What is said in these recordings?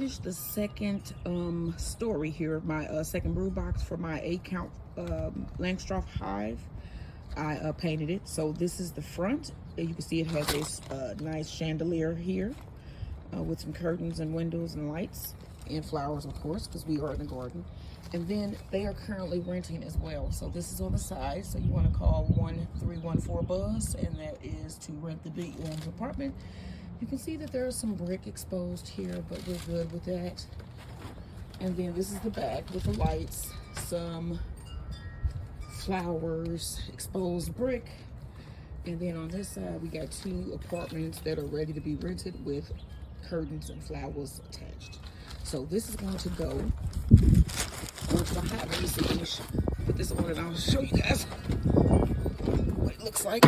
finished the second story here, my second brood box for my 8-count Langstroth hive. I painted it. So this is the front. You can see it has this nice chandelier here with some curtains and windows and lights and flowers, of course, because we are in the garden. And then they are currently renting as well. So this is on the side. So you want to call 1314 Buzz, and that is to rent the Beeswax apartment. You can see that there is some brick exposed here, but we're good with that. And then this is the back with the lights, some flowers, exposed brick. And then on this side, we got 2 apartments that are ready to be rented with curtains and flowers attached. So this is going to go onto the hive. Let me see. Let me put this on and I'll show you guys what it looks like.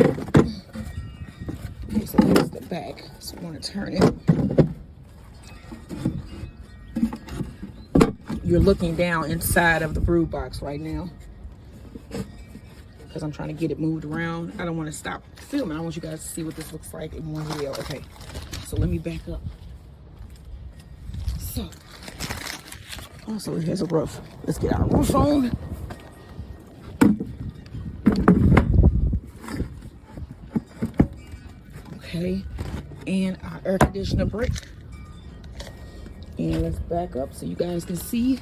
Okay, so here's the back. So I want to turn it. You're looking down inside of the brood box right now because I'm trying to get it moved around. I don't want to stop filming. I want you guys to see what this looks like in one video. Okay, so let me back up. So, also it has a roof. Let's get our roof on. Okay, and our air conditioner brick. And let's back up so you guys can see.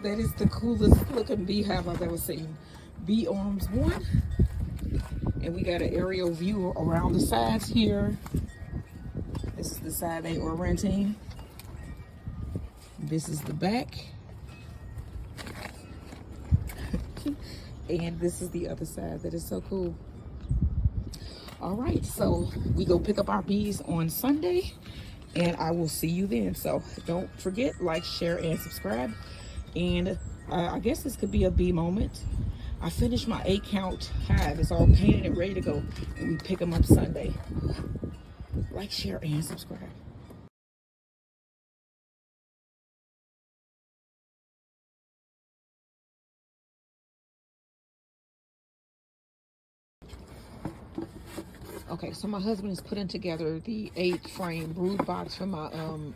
That is the coolest looking beehive I've ever seen. Bee Arms 1. And we got an aerial view around the sides here. This is the side they were renting. This is the back. And this is the other side. That is so cool. All right, so we go pick up our bees on Sunday, and I will see you then. So don't forget, like, share, and subscribe. And I guess this could be a bee moment. I finished my 8-count hive. It's all painted and ready to go, and we pick them up Sunday. Like, share, and subscribe. Okay, so my husband is putting together the 8-frame brood box for my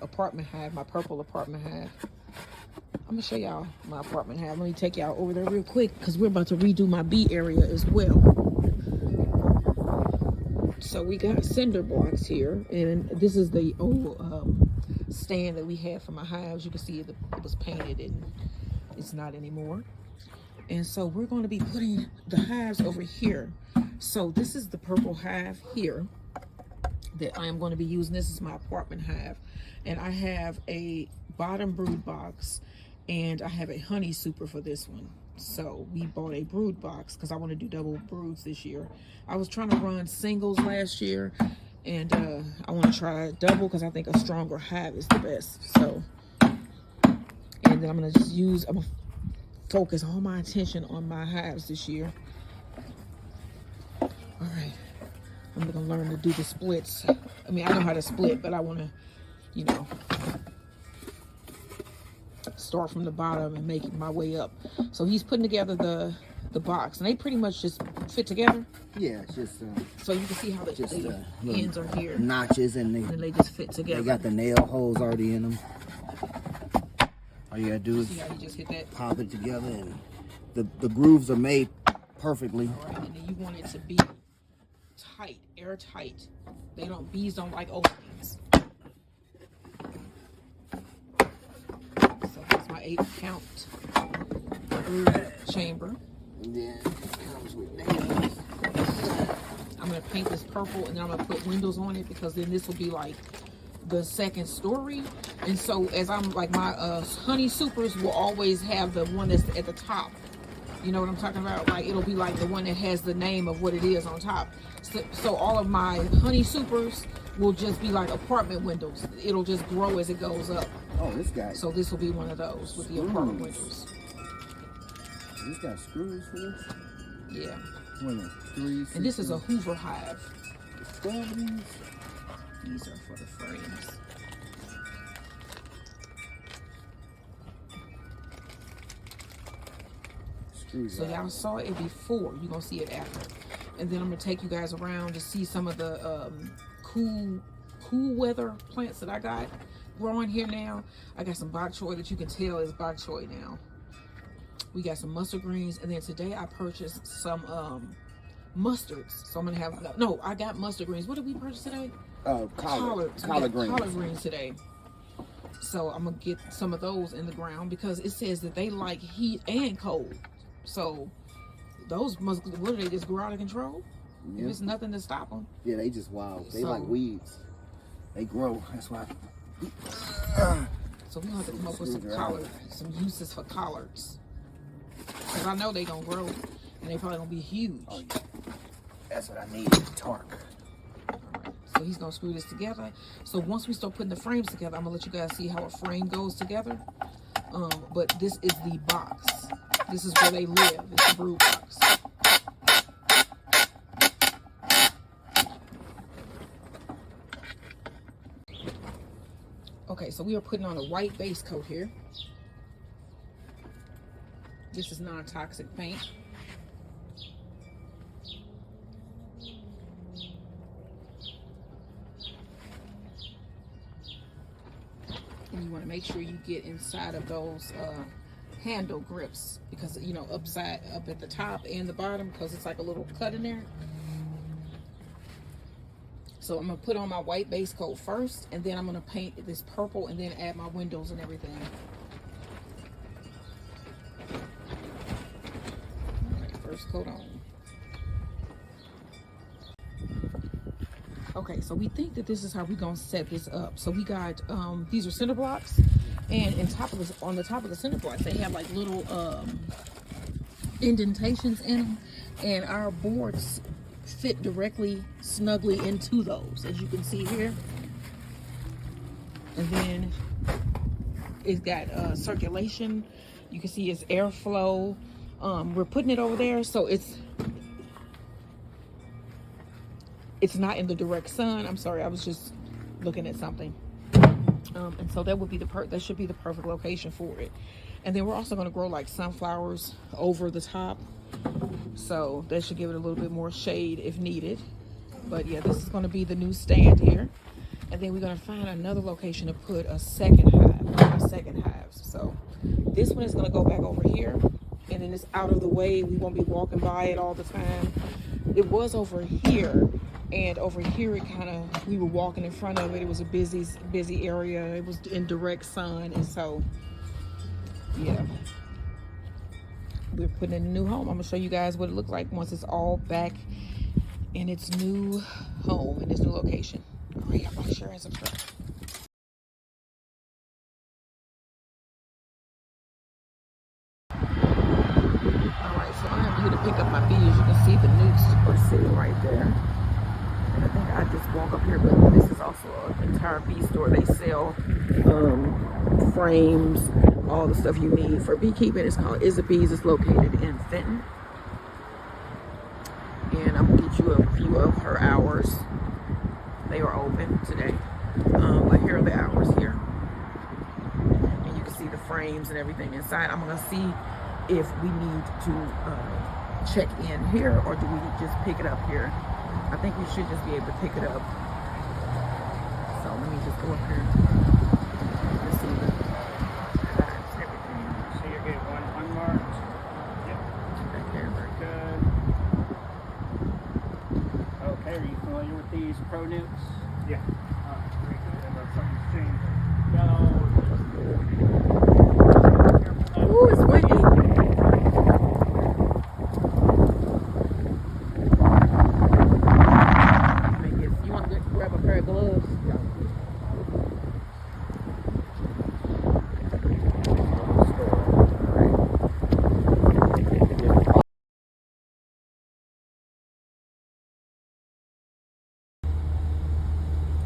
apartment hive, my purple apartment hive. I'm gonna show y'all my apartment hive. Let me take y'all over there real quick because we're about to redo my bee area as well. So we got cinder blocks here, and this is the old stand that we had for my hives. You can see it was painted and it's not anymore. And so we're going to be putting the hives over here. So this is the purple hive here that I am going to be using. This is my apartment hive, and I have a bottom brood box and I have a honey super for this one. So we bought a brood box because I want to do double broods this year. I was trying to run singles last year, and I want to try double because I think a stronger hive is the best. So, and then I'm going to just use, I'm going to focus all my attention on my hives this year. All right, I'm going to learn to do the splits. I mean, I know how to split, but I want to, you know, start from the bottom and make my way up. So he's putting together the box, and they pretty much just fit together. Yeah, it's just so you can see how the ends are here, notches, and they just fit together. They got the nail holes already in them. All you gotta do is just hit that, pop it together, and the grooves are made perfectly. All right, and then you want it to be tight, airtight. Bees don't like openings. So that's my 8-count brood chamber. And then it comes with nails. I'm gonna paint this purple, and then I'm gonna put windows on it because then this will be like the second story. And so as I'm like, my honey supers will always have the one that's at the top. You know what I'm talking about? Like, it'll be like the one that has the name of what it is on top. So all of my honey supers will just be like apartment windows. It'll just grow as it goes up. Oh, this guy. So this will be one of those with the apartment windows. This got screws for this? Yeah. 3, and this is a Hoover hive. These are for the frames. So y'all saw it before. You're going to see it after. And then I'm going to take you guys around to see some of the cool cool weather plants that I got growing here now. I got some bok choy that you can tell is bok choy now. We got some mustard greens, and then today I purchased some mustards. So I'm gonna have, no, I got mustard greens. What did we purchase today? Collard greens. Collard greens today. So I'm gonna get some of those in the ground because it says that they like heat and cold. So those must, what do they, just grow out of control? Yeah. There's nothing to stop them. Yeah, they just wild. They like weeds. They grow. That's why. So we're gonna have to come up with some uses for collards. Because I know they gonna grow and they probably gonna be huge. Oh, yeah. That's what I need. Torque. So he's gonna screw this together. So once we start putting the frames together, I'm gonna let you guys see how a frame goes together. But this is the box. This is where they live. It's the brood box. Okay, so we are putting on a white base coat here. This is non-toxic paint. And you want to make sure you get inside of those handle grips, because you know up at the top and the bottom, because it's like a little cut in there. So I'm gonna put on my white base coat first, and then I'm gonna paint this purple and then add my windows and everything. Okay, first coat on. Okay, so we think that this is how we're gonna set this up. So we got these are cinder blocks, and on the top of the cinder blocks they have like little indentations in them, and our boards fit directly snugly into those, as you can see here. And then it's got circulation. You can see it's airflow. We're putting it over there so it's not in the direct sun. I'm sorry, I was just looking at something. And so that would be that should be the perfect location for it. And then we're also going to grow like sunflowers over the top, so that should give it a little bit more shade if needed. But yeah, this is going to be the new stand here. And then we're going to find another location to put a second hive. So this one is going to go back over here, and then it's out of the way. We won't be walking by it all the time. It was over here, and over here it kind of, we were walking in front of it. It was a busy area. It was in direct sun, and so yeah, we're putting in a new home. I'm gonna show you guys what it looks like once it's all back in its new home, in its new location. All right, y'all, like, share, and subscribe. All right, so I'm here to pick up my bees. You can see the nukes are sitting right there. And I think I just walk up here, but this is also an entire bee store. They sell frames, all the stuff you need for beekeeping. It's called Is It Bees. It's located in Fenton. And I'm gonna get you a few of her hours. They are open today. But here are the hours here. And you can see the frames and everything inside. I'm gonna see if we need to check in here, or do we just pick it up here. I think we should just be able to pick it up. So let me just go up here and see the hives and everything. So you're getting one unmarked. Yep. Right there. Very good. Okay, are you familiar with these pro nukes? Yeah. Very good. And something's changing. No. Ooh, it's windy. Grab a pair of gloves.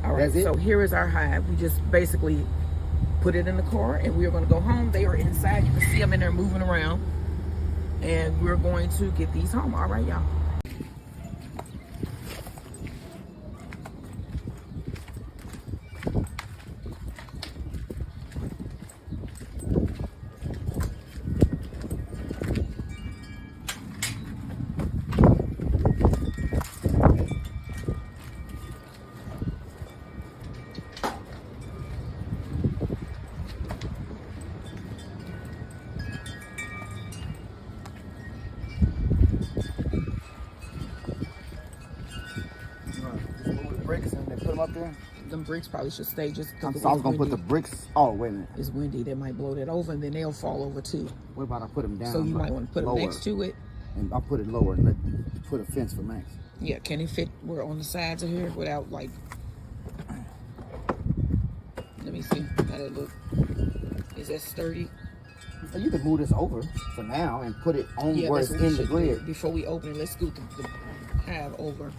All right, so here is our hive. We just basically put it in the car and we are going to go home. They are inside. You can see them in there moving around. And we're going to get these home. All right, y'all. them up there? Them bricks probably should stay just I because was gonna put the bricks. Oh, wait a minute. it's windy. They might blow that over, and then they'll fall over too. What about I put them down? So you might want to put them next to it. And I'll put it lower and put a fence for Max. Yeah, can it fit where on the sides of here without like? Let me see how that look. Is that sturdy? So you can move this over for now and put it on where that's it's what we in the should grid. do. Before we open it, let's scoot the hive over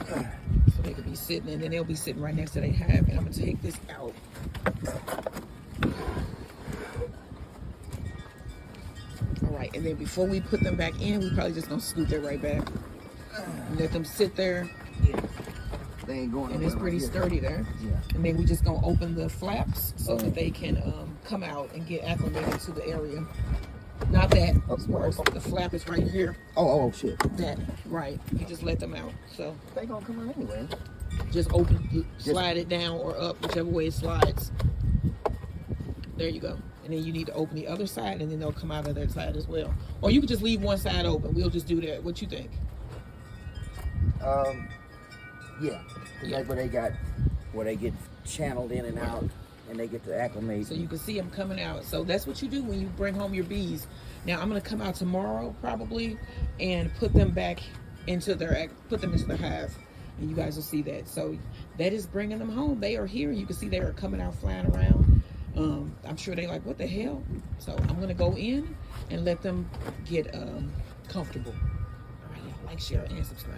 so they could be sitting, and then they'll be sitting right next to their hive. And I'm gonna take this out. All right, and then before we put them back in, we probably just gonna scoot that right back. And let them sit there. Yeah. They ain't going. And it's pretty sturdy there. Yeah. And then we just gonna open the flaps so that they can come out and get acclimated to the area. Not that. The flap is right here. Oh, shit. That right. You just let them out. So They gonna come out anyway. just slide it down or up, whichever way it slides. There you go. And then you need to open the other side, and then they'll come out of that side as well. Or you could just leave one side open. We'll just do that. What you think? Yeah. That's where they get channeled in and out, and they get to acclimate. So you can see them coming out. So that's what you do when you bring home your bees. Now I'm gonna come out tomorrow probably and put them back into the hive, and you guys will see that. So that is bringing them home. They are here. You can see they are coming out, flying around. I'm sure they like, what the hell? So I'm gonna go in and let them get comfortable. All right, y'all, like, share, and subscribe.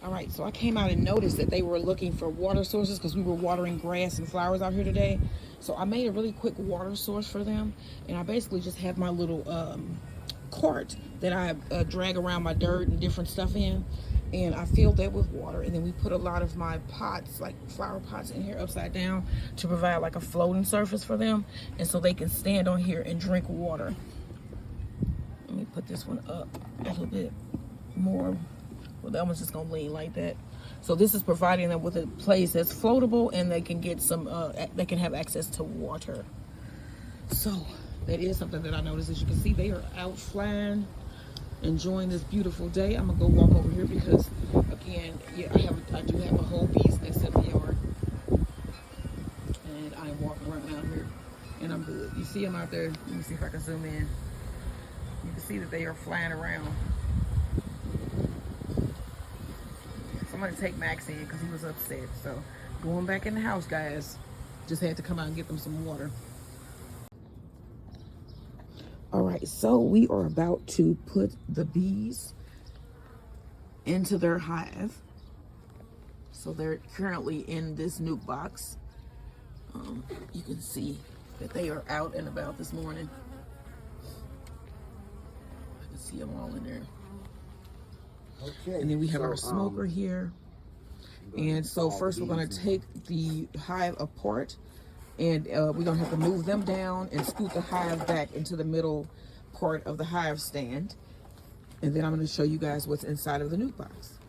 All right, so I came out and noticed that they were looking for water sources because we were watering grass and flowers out here today. So I made a really quick water source for them, and I basically just have my little cart that I drag around my dirt and different stuff in, and I filled that with water. And then we put a lot of my pots, like flower pots, in here upside down to provide like a floating surface for them, and so they can stand on here and drink water. Let me put this one up a little bit more. Well, that one's just gonna lean like that. So this is providing them with a place that's floatable, and they can get some, they can have access to water. So that is something that I noticed. As you can see, they are out flying, enjoying this beautiful day. I'm gonna go walk over here because, again, yeah, I do have a whole bee's nest in the yard, and I am walking around out here, and I'm good. You see them out there? Let me see if I can zoom in. You can see that they are flying around. I'm gonna take Max in because he was upset. So going back in the house, guys. Just had to come out and get them some water. All right, so we are about to put the bees into their hive. So they're currently in this nuke box. You can see that they are out and about this morning. I can see them all in there. Okay. And then we have our smoker here. And so first we're gonna take the hive apart, and we're gonna have to move them down and scoot the hive back into the middle part of the hive stand. And then I'm gonna show you guys what's inside of the nuke box.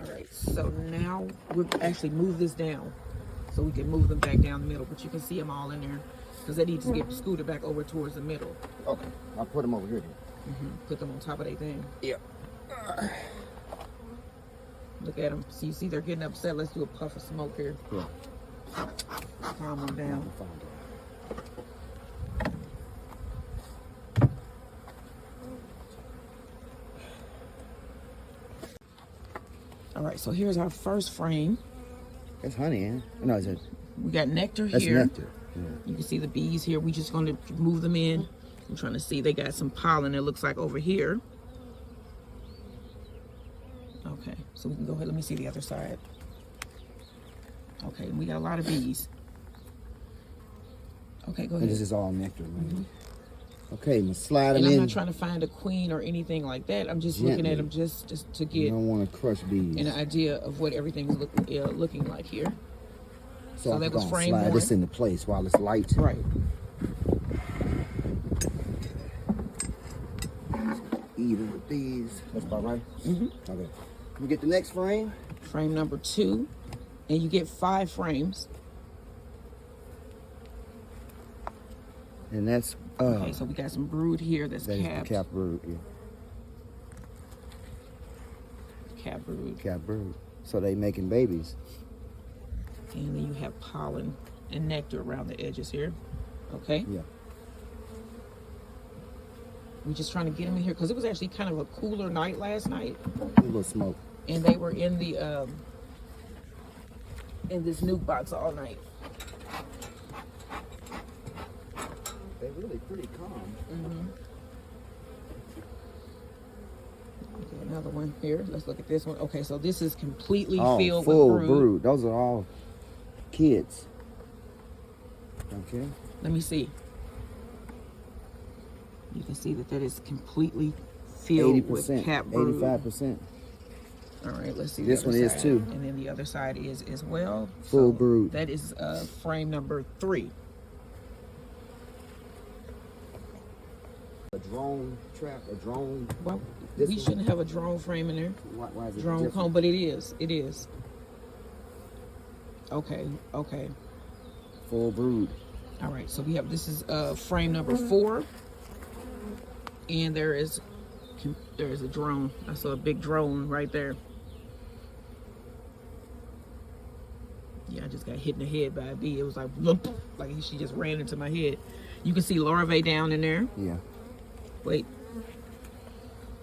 All right, so now we'll actually move this down so we can move them back down the middle, but you can see them all in there because they need to get scooted back over towards the middle. Okay, I'll put them over here. Put them on top of their thing. Yep. Look at them. So you see they're getting upset. Let's do a puff of smoke here. Yeah. Calm them down. All right, so here's our first frame. That's honey, ain't it? No, is it? We got nectar That's here. nectar. Yeah. You can see the bees here. We're just going to move them in. I'm trying to see. They got some pollen, it looks like, over here. Okay, so we can go ahead. Let me see the other side. Okay, we got a lot of bees. Okay, go ahead. And this is all nectar, man. Okay, I'm gonna slide them And in. I'm not trying to find a queen or anything like that. I'm just looking at them just to You get don't want to crush bees. an idea of what everything is looking like here. So that I'm was gonna frame slide one. this into place while it's light. Right. Even with these. That's about right? Okay. We get the next frame. Frame number 2. And you get 5 frames. And that's Okay, so we got some brood here that's that is capped. the cap brood, yeah. cap brood. Cap brood. So they making babies. And then you have pollen and nectar around the edges here. Okay. Yeah. We're just trying to get them in here because it was actually kind of a cooler night last night. A little smoke. And they were in the in this nuke box all night. They're really pretty calm. Mm-hmm. Okay, another one here. Let's look at this one. Okay, so this is completely filled full with brood. Those are all kids. Okay. Let me see. You can see that is completely filled with cap brood. 85%. All right, let's see. This the one other is side. too. And then the other side is as well. Full brood. That is frame number 3. A drone trap, a drone. Well, This we one? shouldn't have a drone frame in there. Why is it Drone different? comb, but it is. It is. Okay, okay. Full brood. All right, so we have, this is frame number 4. And there is a drone. I saw a big drone right there. Yeah, I just got hit in the head by a bee. It was like, lump, like she just ran into my head. You can see larvae down in there. Yeah. Wait.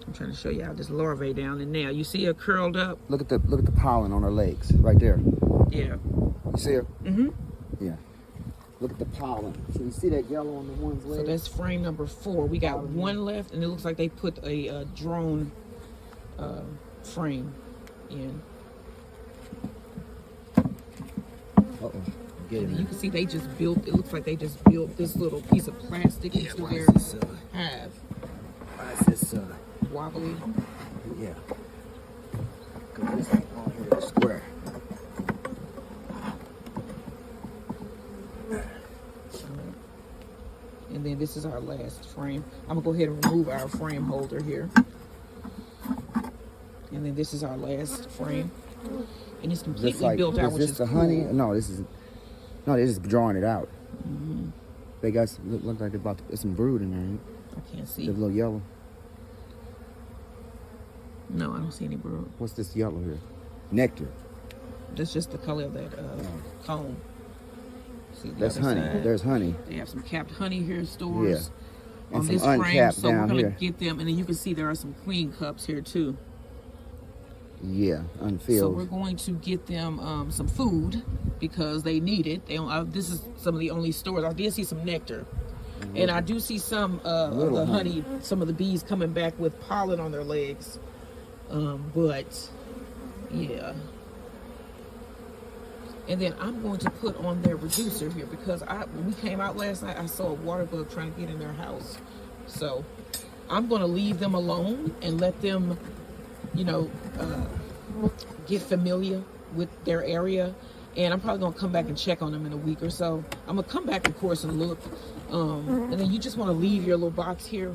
I'm trying to show you how this larvae down in there. You see her curled up? Look at the pollen on her legs right there. Yeah. You see her? Mm-hmm. Yeah. Look at the pollen. So you see that yellow on the one's leg? So that's frame number 4. We got one left, and it looks like they put a drone frame in. Uh-oh. Get And in you can see they just built, it looks like they just built this little piece of plastic into their hive. Why is this Wobbly. yeah. Because this ain't on here is square. And then this is our last frame. I'm gonna go ahead and remove our frame holder here. And then this is our last frame. And it's completely built out, is which this is the cool. honey? No, this is. No, they're just drawing it out. Mm-hmm. They got look like they're about to put some brood in there. I can't see. They're a little yellow. No, I don't see any brood. What's this yellow here? Nectar. That's just the color of that comb. See the That's other honey. side? There's honey. They have some capped honey here stores. And On some this frame, uncapped so we're down gonna here. get them, and then you can see there are some queen cups here too. Yeah, unfilled. So we're going to get them some food because they need it. They don't, this is some of the only stores. I did see some nectar, and I do see some of the honey. Some of the bees coming back with pollen on their legs, but yeah. And then I'm going to put on their reducer here because when we came out last night, I saw a water bug trying to get in their house. So I'm going to leave them alone and let them, you know, get familiar with their area. And I'm probably going to come back and check on them in a week or so. I'm going to come back, of course, and look. And then you just want to leave your little box here.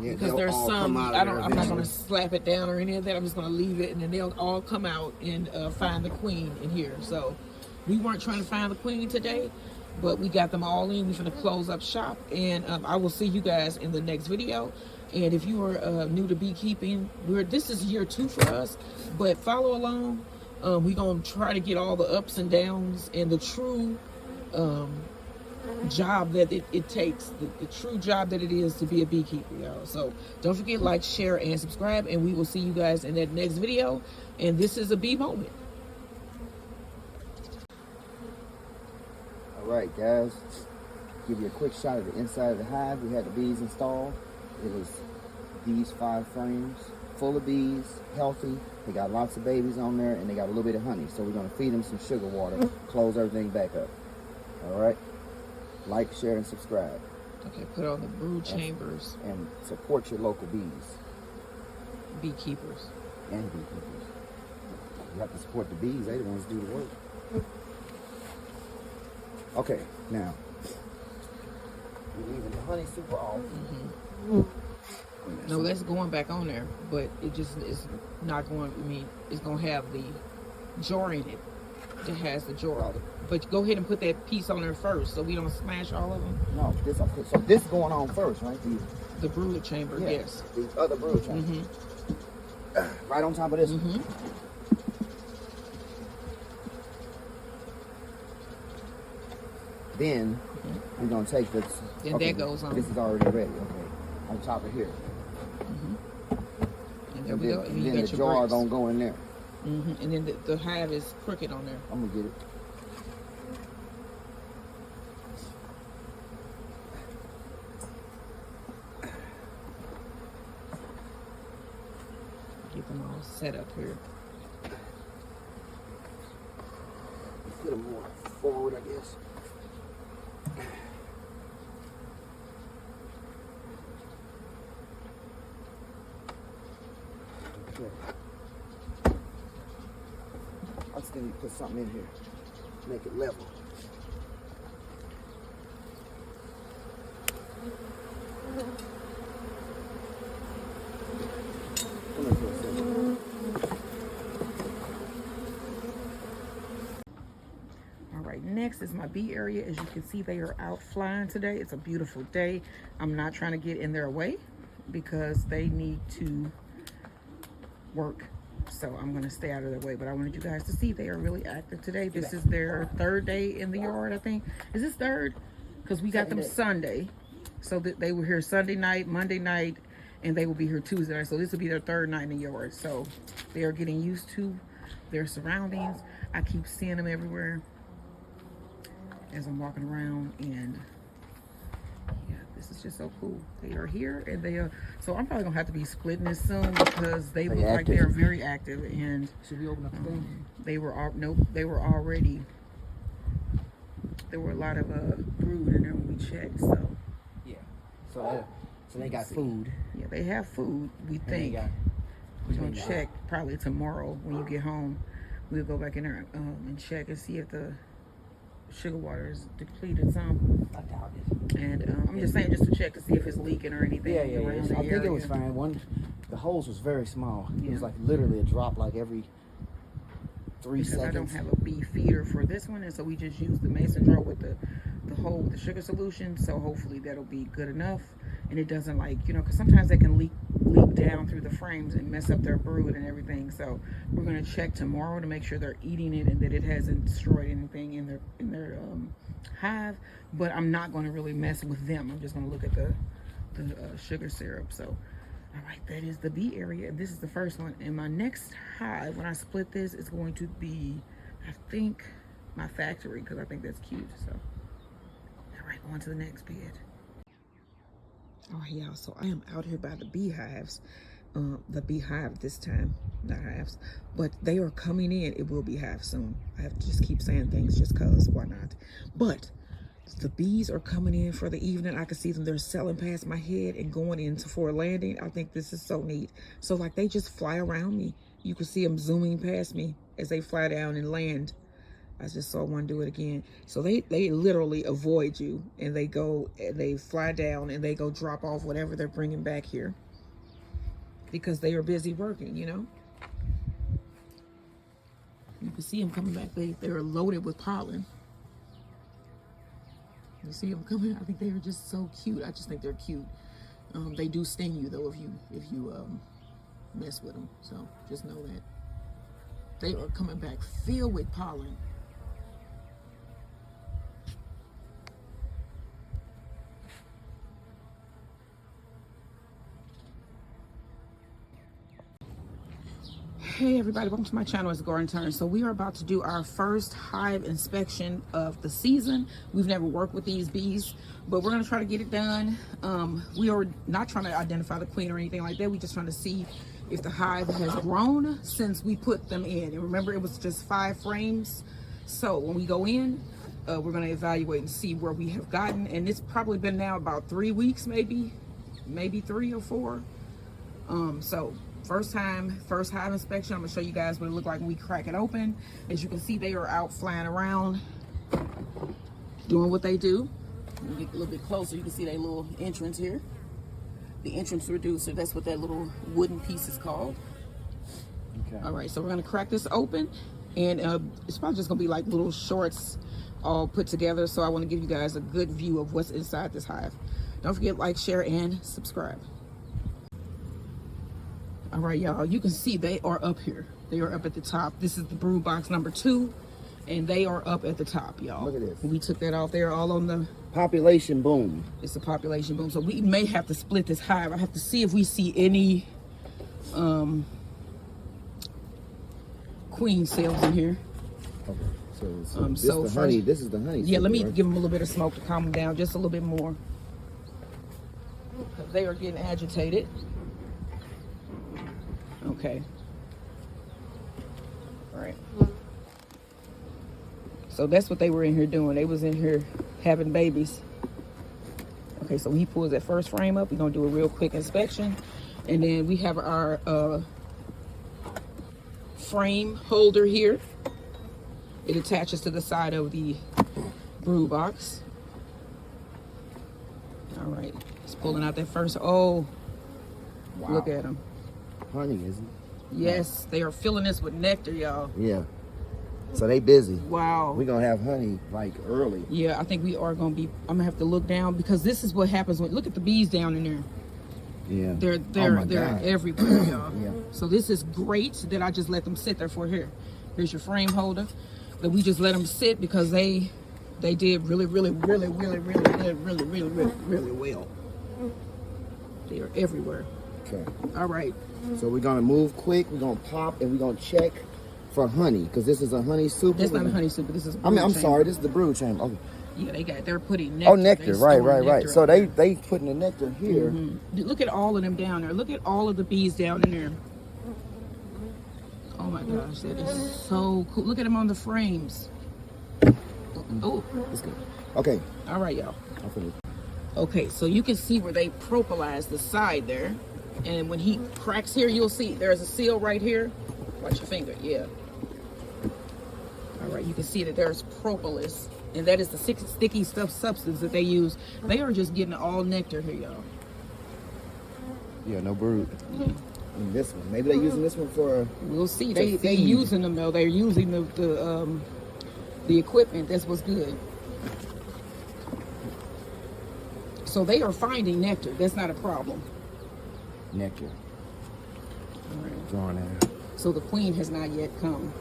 Yeah, Because there's some, I'm not going to slap it down or any of that. I'm just going to leave it, and then they'll all come out and find the queen in here. So we weren't trying to find the queen today, but we got them all in. We're going to close up shop, and I will see you guys in the next video. And if you are new to beekeeping, this is year 2 for us, but follow along. We're going to try to get all the ups and downs and the true job that it takes, the true job that it is to be a beekeeper, y'all. So don't forget, like, share, and subscribe, and we will see you guys in that next video. And this is a bee moment. All right, guys. Give you a quick shot of the inside of the hive. We had the bees installed. It was these 5 frames, full of bees, healthy. They got lots of babies on there, and they got a little bit of honey. So we're going to feed them some sugar water, close everything back up. All right. Like, share, and subscribe. Okay, put on the brood chambers. And support your local bees. Beekeepers. And beekeepers. You have to support the bees. They're the ones who do the work. Okay, now. We're leaving the honey super off. No, that's going back on there, but it just is not going, I mean, it's going to have the jar in it. It has the jar. But go ahead and put that piece on there first so we don't smash all of them. No, so this going on first, right? The brood chamber, yes. The other brood chamber. Right on top of this one. Then we're gonna take this. Then that goes on. This is already ready. Okay, on top of here. And there we go. And you then got the your jar bricks. gonna go in there. And then the hive is crooked on there. I'm gonna get it. Get them all set up here. Put them more forward, I guess. Okay. I just need to put something in here. Make it level. Come here for a second. All right, next is my bee area. As you can see, they are out flying today. It's a beautiful day. I'm not trying to get in their way because they need to work. So I'm gonna stay out of their way, but I wanted you guys to see they are really active today. This is their third day in the yard, I think. Is this third? Because we got them Sunday. So they were here Sunday night, Monday night, and they will be here Tuesday night. So this will be their third night in the yard. So they are getting used to their surroundings. I keep seeing them everywhere as I'm walking around, and yeah, this is just so cool. They are here, and they are, so I'm probably gonna have to be splitting this soon because they look like they are very active. And Should we open up the thing? they were all, nope, they were already, there were a lot of brood in there when we checked. So Yeah. So they got food. yeah, they have food, we think. We're gonna check probably tomorrow when you get home. We'll go back in there and check and see if the sugar water is depleted some. I doubt it. And I'm just saying, just to check to see if it's leaking or anything around the I think area. it was fine. The hose was very small. Yeah. It was like literally a drop like every 3 Because seconds. I don't have a bee feeder for this one, and so we just use the mason jar with the hole with the sugar solution. So hopefully that'll be good enough, and it doesn't, like, you know, because sometimes they can leak down through the frames and mess up their brood and everything. So we're gonna check tomorrow to make sure they're eating it and that it hasn't destroyed anything in their hive. But I'm not going to really mess with them. I'm just going to look at the sugar syrup. So all right, that is the bee area. This is the first one. And my next hive, when I split this, is going to be, I think, my factory, because I think that's cute. So all right, on to the next bed. All right, y'all, so I am out here by the beehives. The beehive this time, not hives, but they are coming in. It will be hive soon. I have to just keep saying things just cause, why not? But the bees are coming in for the evening. I can see them. They're sailing past my head and going into for a landing. I think this is so neat. So like they just fly around me. You can see them zooming past me as they fly down and land. I just saw one do it again. So they literally avoid you, and they go and they fly down and they go drop off whatever they're bringing back here because they are busy working, you know. You can see them coming back. They are loaded with pollen. You see them coming. I think they are just so cute. I just think they're cute. They do sting you though if you mess with them. So just know that they are coming back filled with pollen. Hey everybody, welcome to my channel. It's Garden Turns. So we are about to do our first hive inspection of the season. We've never worked with these bees, but we're gonna try to get it done. We are not trying to identify the queen or anything like that. We're just trying to see if the hive has grown since we put them in. And remember, it was just 5 frames. So when we go in, we're gonna evaluate and see where we have gotten. And it's probably been now about 3 weeks, maybe 3 or 4. So first hive inspection. I'm gonna show you guys what it looked like when we crack it open. As you can see, they are out flying around doing what they do. Let me get a little bit closer. You can see their little entrance here. The entrance reducer, that's what that little wooden piece is called. Okay. All right, so we're gonna crack this open, and it's probably just gonna be like little shorts all put together. So I wanna give you guys a good view of what's inside this hive. Don't forget, like, share, and subscribe. All right, y'all, you can see they are up here. They are up at the top. This is the brood box number 2, and they are up at the top, y'all. Look at this. We took that off there all on the... Population boom. It's a population boom. So we may have to split this hive. I have to see if we see any queen cells in here. Okay. So, this so is the honey. This is the honey. Yeah, let me right? give them a little bit of smoke to calm them down just a little bit more. Because they are getting agitated. Okay. All right. So that's what they were in here doing. They was in here having babies. Okay, so when he pulls that first frame up, we're gonna do a real quick inspection. And then we have our frame holder here. It attaches to the side of the brood box. All right, it's pulling out that first. Oh, wow. Look at them. Honey, isn't it? Yes, they are filling this with nectar, y'all. Yeah. So they busy. Wow. We're gonna have honey like early. Yeah, I think we are gonna be. I'm gonna have to look down because this is what happens when. Look at the bees down in there. Yeah. They're everywhere, y'all. Yeah. So this is great that I just let them sit there for here. Here's your frame holder. That we just let them sit because they did really well. They are everywhere. Okay. All right. So we're gonna move quick. We're gonna pop and we're gonna check for honey because this is a honey super. That's not a honey super. This is. I'm sorry. This is the brood chamber. Okay. Yeah, they're putting nectar. Oh, nectar. Right. Nectar So they putting the nectar here. Mm-hmm. Look at all of them down there. Look at all of the bees down in there. Oh my gosh, that is so cool. Look at them on the frames. Oh, That's good. Okay. All right, y'all. I'll finish. Okay, so you can see where they propolize the side there. And when he cracks here, you'll see there's a seal right here. Watch your finger, yeah. All right, you can see that there's propolis. And that is the sticky substance that they use. They are just getting all nectar here, y'all. Yeah, no brood. And this one. Maybe they're using this one for. We'll see. They using them though. They're using the equipment. That's what's good. So they are finding nectar. That's not a problem. Nectar. All right. Drawing out. So the queen has not yet come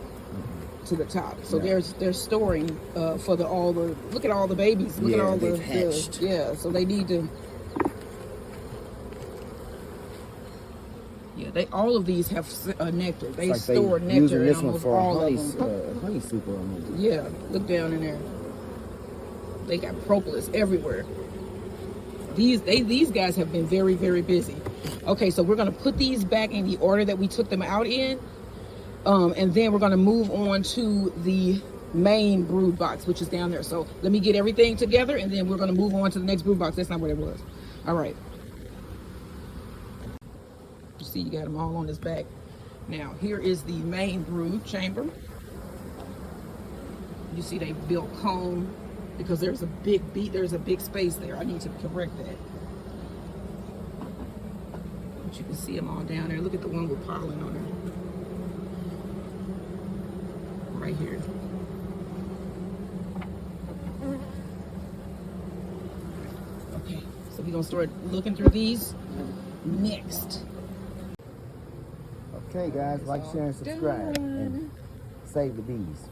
to the top. So they're storing for all the. Look at all the babies. Look at all the hatched. Yeah. So they need to. Yeah, all of these have nectar. They store nectar in almost all of them. Honey super almost. Yeah, look down in there. They got propolis everywhere. These guys have been very, very busy. Okay, so we're gonna put these back in the order that we took them out in, and then we're gonna move on to the main brood box, which is down there. So let me get everything together, and then we're gonna move on to the next brood box. That's not what it was. All right. You see, you got them all on his back. Now here is the main brood chamber. You see, they built comb because there's a big space there. I need to correct that. But you can see them all down there. Look at the one with pollen on it. Right here. Okay, so we're gonna start looking through these next. Okay, guys, like, share, and subscribe, and save the bees.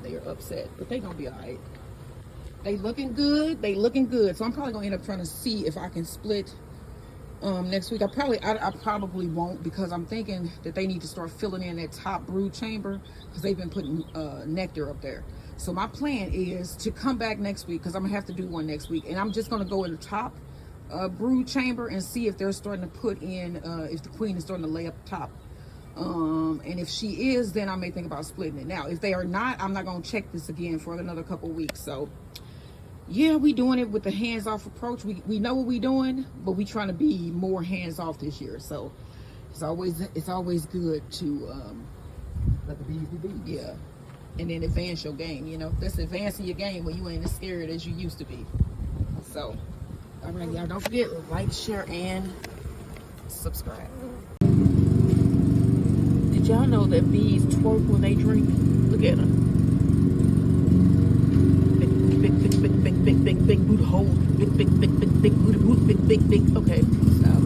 They are upset, but they gonna be all right. They looking good. They looking good. So I'm probably gonna end up trying to see if I can split next week. I probably won't because I'm thinking that they need to start filling in that top brood chamber because they've been putting nectar up there. So my plan is to come back next week because I'm gonna have to do one next week, and I'm just gonna go in the top brood chamber and see if they're starting to put in if the queen is starting to lay up top. And if she is, then I may think about splitting it. Now, if they are not, I'm not going to check this again for another couple weeks. So, yeah, we doing it with the hands-off approach. We know what we doing, but we trying to be more hands-off this year. So, it's always good to Let the bees be bees. yeah, and then advance your game. You know, that's advancing your game when you ain't as scared as you used to be. So, all right, y'all, don't forget to like, share, and subscribe. Did y'all know that bees twerk when they drink? Look at them. Big booty hole. Big booty boot. Big. Okay, stop.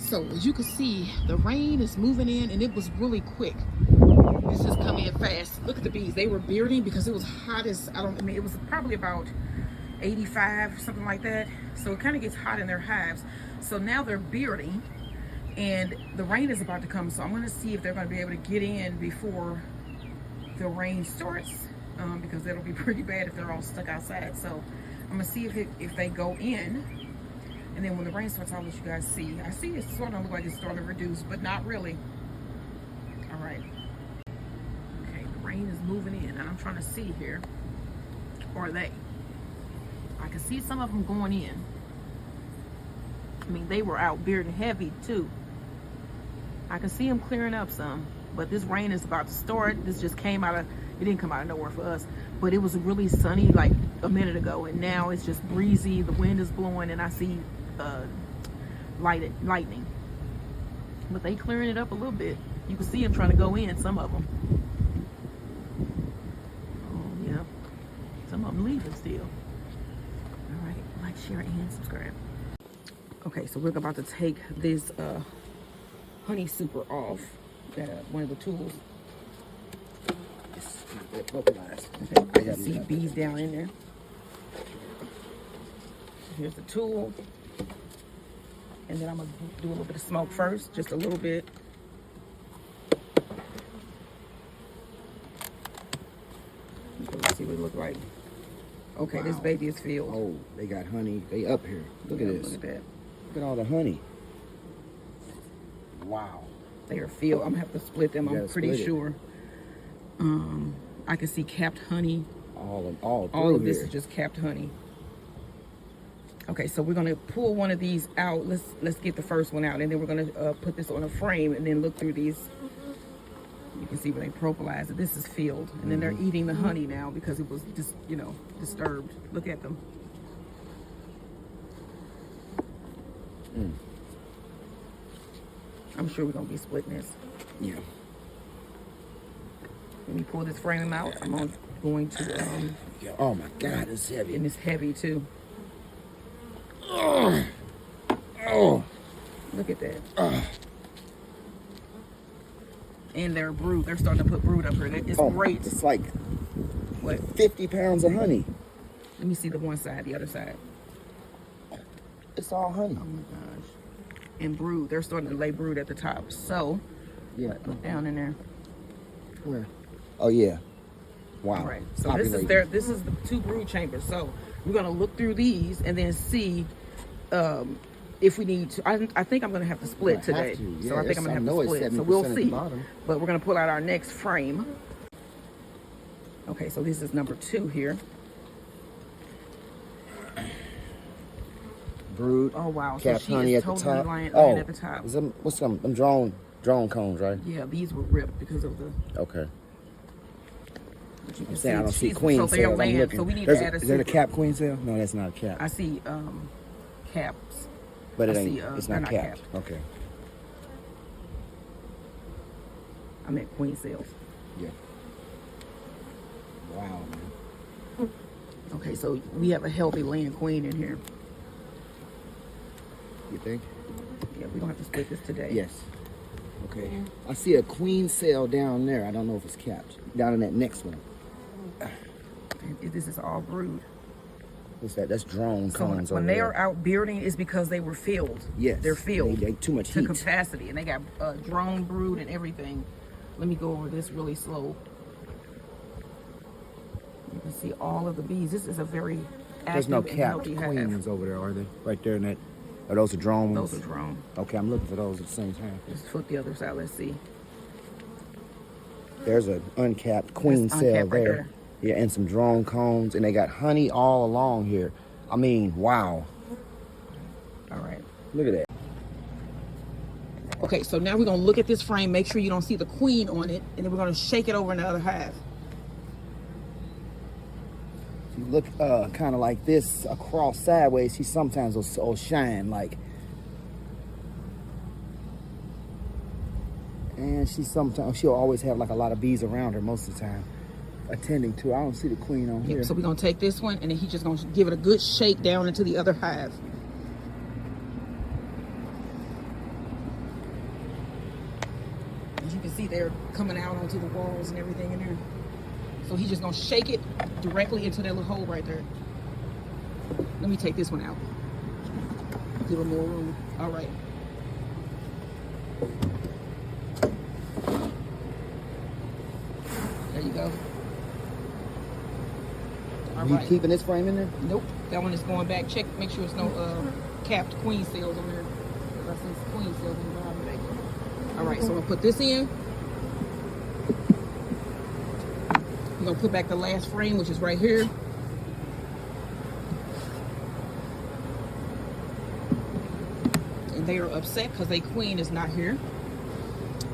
So as you can see, the rain is moving in, and it was really quick. This is coming in fast. Look at the bees. They were bearding because it was hot as, I mean, it was probably about 85, something like that. So it kind of gets hot in their hives. So now they're bearding, and the rain is about to come. So I'm going to see if they're going to be able to get in before the rain starts, because that'll be pretty bad if they're all stuck outside. So I'm going to see if they go in. And then when the rain starts, I'll let you guys see. I see it's starting to look like it's starting to reduce, but not really. All right. Okay, the rain is moving in, and I'm trying to see here. Or are they? I can see some of them going in. I mean, they were out bearding heavy too. I can see them clearing up some, but this rain is about to start. This just came out of, it didn't come out of nowhere for us, but it was really sunny like a minute ago, and now it's just breezy. The wind is blowing, and I see lightning. But they clearing it up a little bit. You can see them trying to go in, some of them. Oh yeah, some of them leaving still. All right, like, share, and subscribe. Okay, so we're about to take this honey super off, one of the tools. Okay, I see bees down in there. Here's the tool. And then I'm gonna do a little bit of smoke first, just a little bit. Let's see what it looks like. Okay, wow. This baby is filled. Oh, they got honey. They up here. Look at this. Look at that. Look at all the honey. Wow. They are filled. I'm gonna have to split them. I'm pretty sure. I can see capped honey. All of this is just capped honey. Okay, so we're gonna pull one of these out. Let's get the first one out, and then we're gonna put this on a frame and then look through these. You can see where they propolize it. This is filled, and then they're eating the honey now because it was just, disturbed. Look at them. I'm sure we're gonna be splitting this. Yeah. Let me pull this frame out. I'm going to. Oh my God, it's heavy. And it's heavy too. Oh. Look at that. And they're brood. They're starting to put brood up here. It's great. It's like what? 50 pounds of honey. Let me see the one side, the other side. It's all honey. Oh my gosh. And brood. They're starting to lay brood at the top. So, yeah. Look down in there. Where? Oh yeah. Wow. All right. So this is the 2 brood chambers. So we're gonna look through these and then see if we need to. I think I'm gonna have to split today. Yeah, so I think I'm gonna have to split. So we'll see. But we're gonna pull out our next frame. Okay, so this is number 2 here. Brood. Oh wow. Capped so honey is at the totally top. lying at the top. What's some drone cones, right? Yeah, these were ripped because of the. Okay. I'm saying I don't see queen cells. I'm looking. So we need to add is there a cap queen cell? No, that's not a cap. I see caps. But it's not capped. Okay. I meant queen cells. Yeah. Wow, man. Okay, so we have a healthy laying queen in here. You think? Yeah, we're gonna have to split this today. Yes. Okay. I see a queen cell down there. I don't know if it's capped. Down in that next one. And this is all brood. What's that? That's drone cones. When they are out bearding, it's because they were filled. Yes. They're filled. They too much to heat. capacity, and they got drone brood and everything. Let me go over this really slow. You can see all of the bees. This is a very active. There's no capped queens queens over there, are they? Right there in that. Are those the drone ones? Those are drone. Okay, I'm looking for those at the same time. Let's flip the other side. Let's see. There's an uncapped queen cell uncapped there. Right there. Yeah, and some drone cones, and they got honey all along here. I mean, wow. All right. Look at that. Okay, so now we're gonna look at this frame, make sure you don't see the queen on it, and then we're gonna shake it over in the other half. If you look kind of like this across sideways, she sometimes will shine like. And she'll always have like a lot of bees around her most of the time. Attending to. I don't see the queen on here. So we're gonna take this one, and then he's just gonna give it a good shake down into the other hive. can see they're coming out onto the walls and everything in there. So he's just gonna shake it directly into that little hole right there. Let me take this one out. Give him more room. All right. There you go. All You right. keeping this frame in there? Nope. That one is going back. Check, make sure it's no capped queen cells on there. I see queen cells on the bottom back there. All right, so we'll put this in. I'm gonna put back the last frame, which is right here. And they are upset because their queen is not here.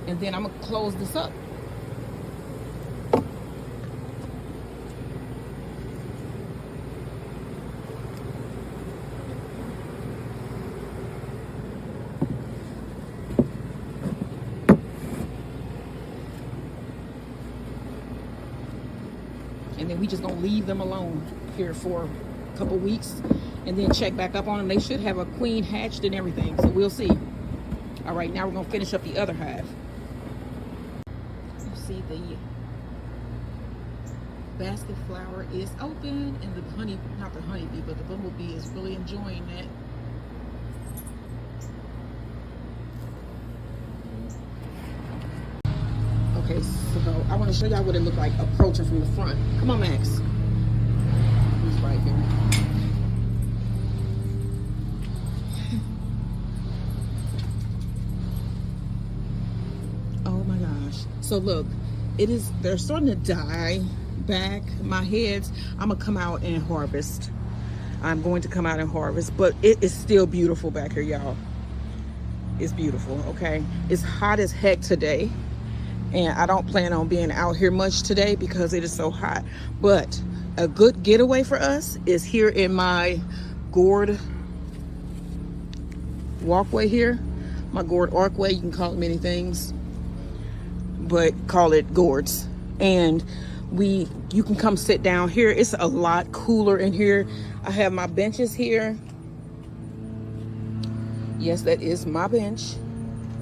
And then I'm gonna close this up. And then we just gonna leave them alone here for a couple weeks and then check back up on them. They should have a queen hatched and everything, so we'll see. All right, now we're gonna finish up the other hive. You see the basket flower is open and the honey, not the honeybee, but the bumblebee is really enjoying that. Okay, so I want to show y'all what it looked like approaching from the front. Come on, Max. He's right here. Oh my gosh. So look, they're starting to die back. My heads, I'm gonna come out and harvest. I'm going to come out and harvest, but it is still beautiful back here, y'all. It's beautiful, okay? It's hot as heck today. And I don't plan on being out here much today because it is so hot. But a good getaway for us is here in my gourd walkway here. My gourd archway, you can call it many things, but call it gourds. And you can come sit down here. It's a lot cooler in here. I have my benches here. Yes, that is my bench,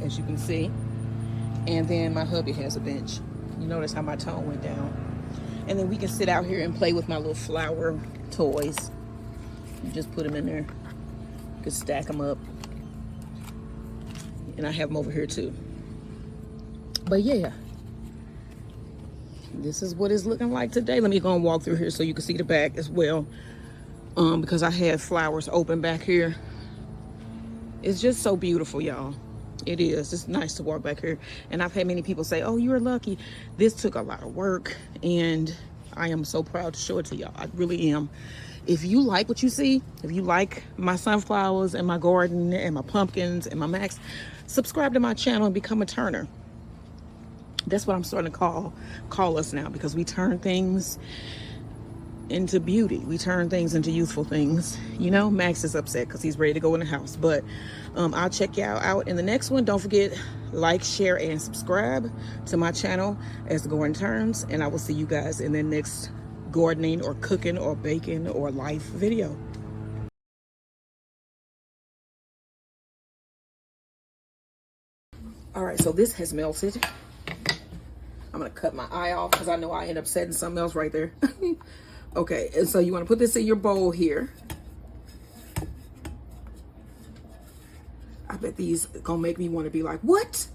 as you can see. And then my hubby has a bench. You notice how my tone went down. And then we can sit out here and play with my little flower toys. You just put them in there. You can stack them up. And I have them over here too. But yeah, this is what it's looking like today. Let me go and walk through here so you can see the back as well. Because I have flowers open back here. It's just so beautiful, y'all. It is. It's nice to walk back here. And I've had many people say, oh, you're lucky. This took a lot of work. And I am so proud to show it to y'all. I really am. If you like what you see, if you like my sunflowers and my garden and my pumpkins and my Max, subscribe to my channel and become a turner. That's what I'm starting to call us now, because we turn things into beauty. We turn things into youthful things. You know, Max is upset because he's ready to go in the house. But I'll check y'all out in the next one. Don't forget, like, share, and subscribe to my channel as the Garden Turns. And I will see you guys in the next gardening or cooking or baking or life video. All right, so this has melted. I'm gonna cut my eye off because I know I end up setting something else right there. Okay, and so you want to put this in your bowl here. I bet these are gonna make me want to be like, what?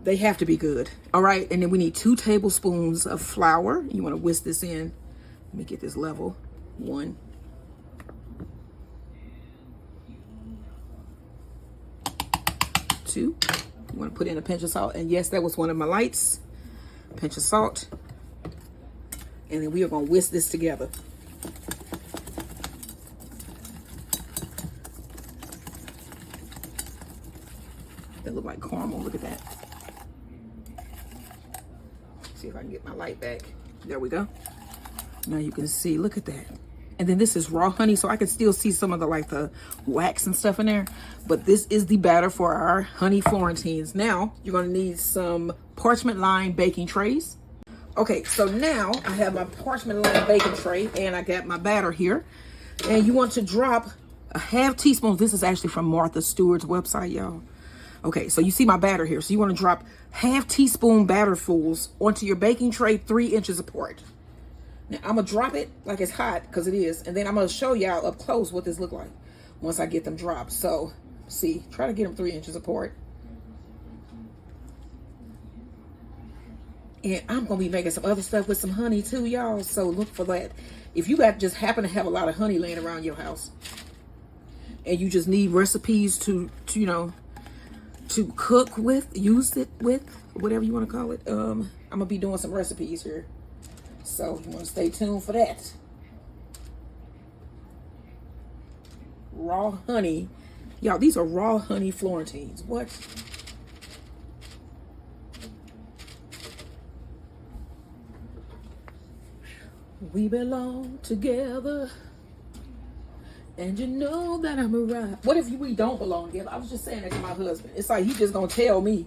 They have to be good. All right, and then we need 2 tablespoons of flour. You want to whisk this in. Let me get this level. 1. 2. You want to put in a pinch of salt. And yes, that was one of my lights. Pinch of salt. And then we are going to whisk this together. That look like caramel. Look at that. See if I can get my light back. There we go. Now you can see, look at that. And then this is raw honey, so I can still see some of the wax and stuff in there. But this is the batter for our honey Florentines. Now you're going to need some parchment lined baking trays. Okay, so now I have my parchment lined baking tray and I got my batter here. And you want to drop a half teaspoon. This is actually from Martha Stewart's website, y'all. Okay, so you see my batter here. So you want to drop half teaspoon batterfuls onto your baking tray 3 inches apart. Now I'm gonna drop it like it's hot, because it is, and then I'm gonna show y'all up close what this look like once I get them dropped. So see, try to get them 3 inches apart. And I'm gonna be making some other stuff with some honey too, y'all. So look for that. If you got just happen to have a lot of honey laying around your house, and you just need recipes to you know, to cook with, use it with, whatever you want to call it. I'm gonna be doing some recipes here, so you want to stay tuned for that. Raw honey, y'all. These are raw honey Florentines. What? We belong together, and you know that I'm right. What if we don't belong together? I was just saying that to my husband. It's like he just gonna tell me.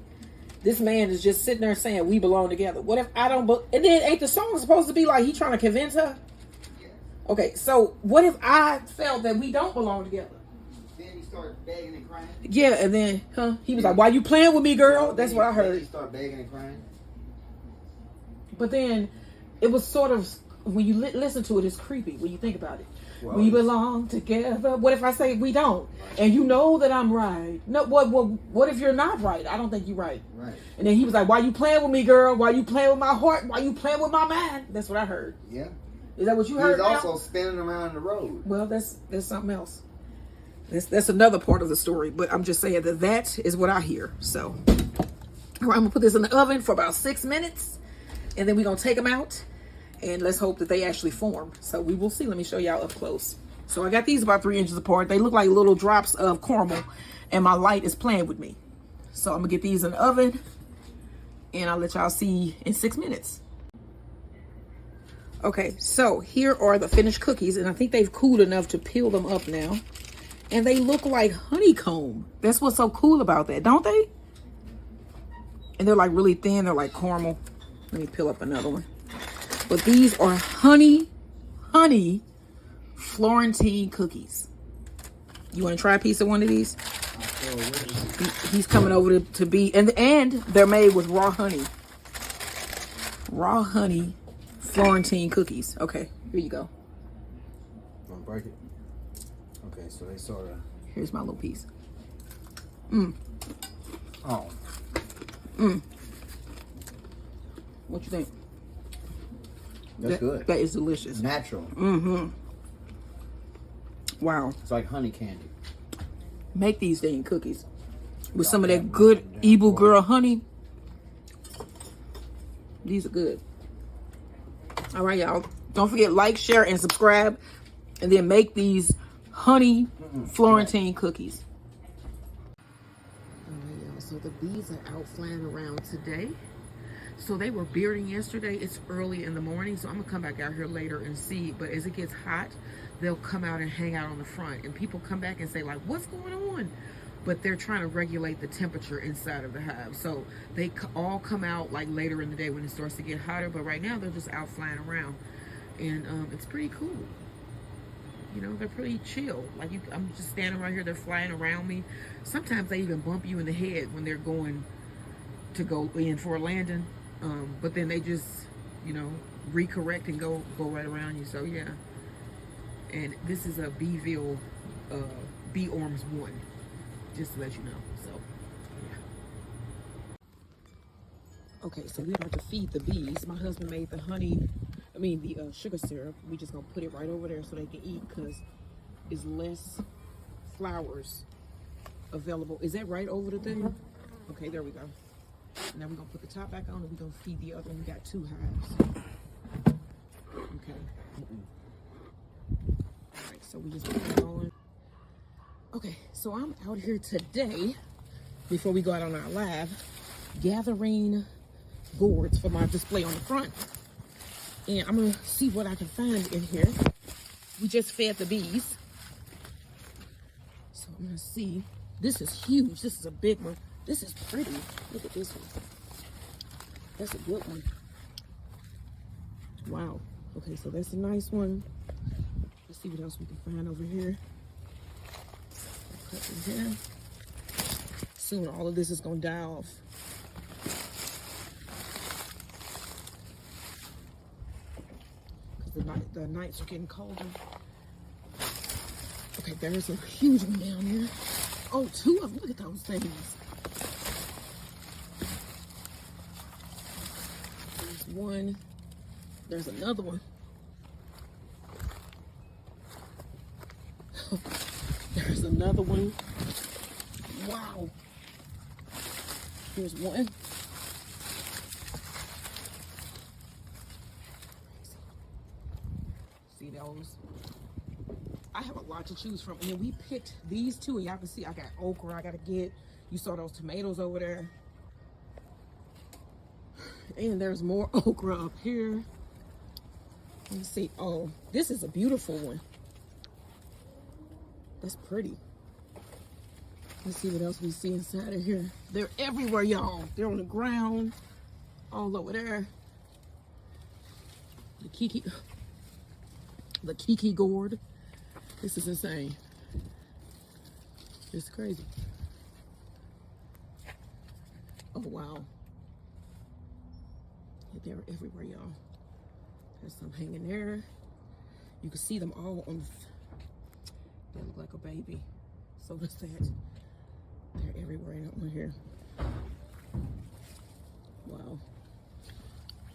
This man is just sitting there saying we belong together. What if I don't? And then ain't the song supposed to be like he trying to convince her? Okay, so what if I felt that we don't belong together? Then he started begging and crying. Yeah, and then he was like, "Why you playing with me, girl?" That's what I heard. He started begging and crying. But then it was sort of, when you listen to it, it's creepy when you think about it. Well, we belong together. What if I say we don't? Right. And you know that I'm right. No, what if you're not right? I don't think you're right. Right. And then he was like, "Why you playing with me, girl? Why you playing with my heart? Why you playing with my mind?" That's what I heard. Yeah. Is that what you heard? He's also spinning around the road. Well, that's something else. That's another part of the story. But I'm just saying that is what I hear. So, all right, I'm gonna put this in the oven for about 6 minutes, and then we're gonna take them out. And let's hope that they actually form. So we will see. Let me show y'all up close. So I got these about 3 inches apart. They look like little drops of caramel, and my light is playing with me. So I'm gonna get these in the oven, and I'll let y'all see in 6 minutes. Okay, so here are the finished cookies, and I think they've cooled enough to peel them up now. And they look like honeycomb. That's what's so cool about that, don't they? And they're like really thin. They're like caramel. Let me peel up another one. But these are honey Florentine cookies. You want to try a piece of one of these? He's coming over to be, and they're made with raw honey. Raw honey Florentine cookies. Okay, here you go. Want to break it? Okay, so they sort of. Here's my little piece. Oh. What you think? That's good. That is delicious. Natural. Wow. It's like honey candy. Make these dang cookies with some of that good Evil Girl honey. These are good. All right, y'all. Don't forget, like, share, and subscribe. And then make these honey Florentine cookies. All right, y'all. So the bees are out flying around today. So they were bearding yesterday. It's early in the morning, so I'm gonna come back out here later and see. But as it gets hot, they'll come out and hang out on the front. And people come back and say, like, what's going on? But they're trying to regulate the temperature inside of the hive. So they all come out like later in the day when it starts to get hotter. But right now they're just out flying around. And it's pretty cool. You know, they're pretty chill. Like, I'm just standing right here. They're flying around me. Sometimes they even bump you in the head when they're going to go in for a landing. But then they just, you know, recorrect and go right around you. So yeah. And this is a Beeville Bee Orms 1, just to let you know. So yeah. Okay, so we're about to feed the bees. My husband made the the sugar syrup. We just gonna put it right over there so they can eat, because it's less flowers available. Is that right over the thing? Okay, there we go. Now we're gonna put the top back on and we're gonna feed the other one. We got 2 hives. Okay. Alright, so we just put it on. Okay, so I'm out here today, before we go out on our live, gathering gourds for my display on the front. And I'm gonna see what I can find in here. We just fed the bees. So I'm gonna see. This is huge. This is a big one. This is pretty. Look at this one. That's a good one. Wow. Okay, so that's a nice one. Let's see what else we can find over here. Cut in here. soon all of this is gonna die off. Because the nights are getting colder. Okay, there's a huge one down there. Oh, 2 of them. Look at those things. There's one. There's another one. There's another one. Wow. Here's one. See those? I have a lot to choose from. And then we picked these 2, and y'all can see I got okra I gotta get. You saw those tomatoes over there. And there's more okra up here. Let's see. Oh, this is a beautiful one. That's pretty. Let's see what else we see inside of here. They're everywhere, y'all. They're on the ground, all over there. The Kiki gourd. This is insane. It's crazy. Oh, wow. They're everywhere, y'all. There's some hanging there. You can see them all on. They look like a baby. So does that. They're everywhere on here. Wow.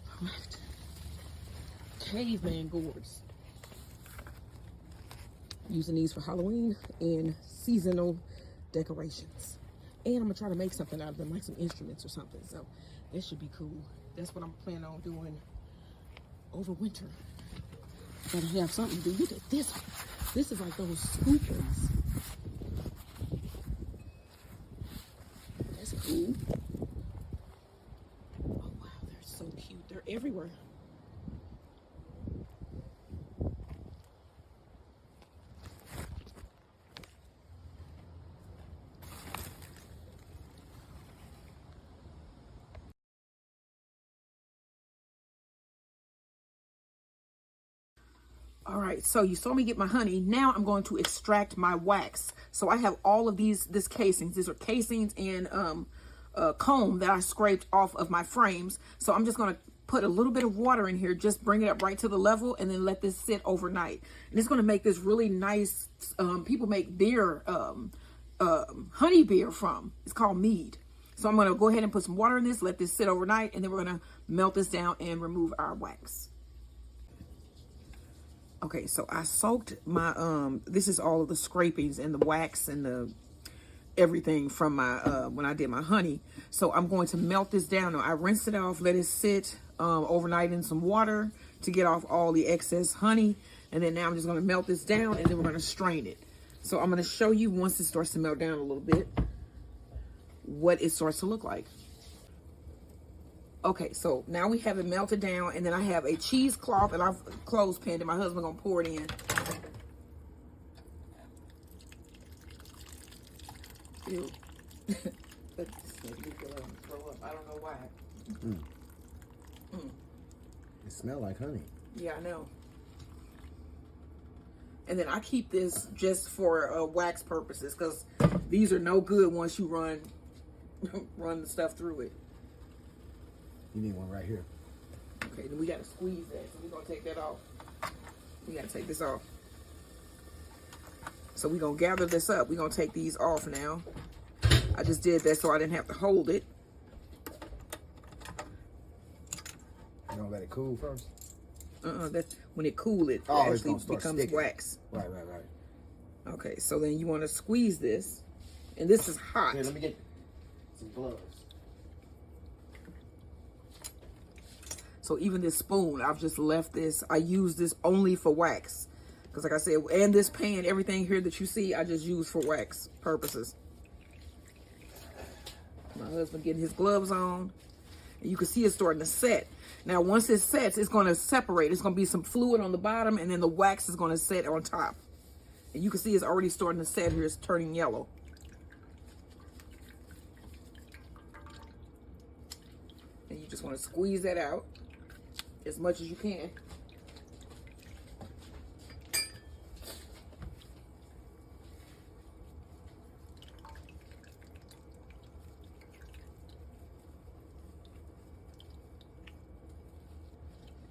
All right. Caveman gourds. Using these for Halloween and seasonal decorations. And I'm gonna try to make something out of them, like some instruments or something. So this should be cool. That's what I'm planning on doing over winter. Gotta have something to do. Look at this one. This is like those scoopers. That's cool. Oh wow, they're so cute. They're everywhere. All right, so you saw me get my honey. Now I'm going to extract my wax. So I have all of this casings. These are casings and comb that I scraped off of my frames. So I'm just gonna put a little bit of water in here, just bring it up right to the level, and then let this sit overnight. And it's gonna make this really nice, people make beer, honey beer from. It's called mead. So I'm gonna go ahead and put some water in this, let this sit overnight, and then we're gonna melt this down and remove our wax. Okay, so I soaked my, this is all of the scrapings and the wax and the everything from my, when I did my honey. So I'm going to melt this down. Now, I rinsed it off, let it sit overnight in some water to get off all the excess honey. And then now I'm just gonna melt this down and then we're gonna strain it. So I'm gonna show you once it starts to melt down a little bit, what it starts to look like. Okay, so now we have it melted down, and then I have a cheesecloth and I've clothespin and my husband gonna pour it in. Ew. That's throw up. I don't know why. It smells like honey. Yeah, I know. And then I keep this just for wax purposes, because these are no good once you run the stuff through it. You need one right here. Okay, then we gotta squeeze that, so we're gonna take that off. We gotta take this off. So we're gonna gather this up. We're gonna take these off now. I just did that so I didn't have to hold it. You don't let it cool first? That's when it cools, it actually becomes sticking. Wax. Right. Okay, so then you wanna squeeze this. And this is hot. Here, let me get some gloves. So even this spoon, I've just left this. I use this only for wax. Because like I said, and this pan, everything here that you see, I just use for wax purposes. My husband getting his gloves on. And you can see it's starting to set. Now, once it sets, it's going to separate. It's going to be some fluid on the bottom, and then the wax is going to set on top. And you can see it's already starting to set here. It's turning yellow. And you just want to squeeze that out as much as you can.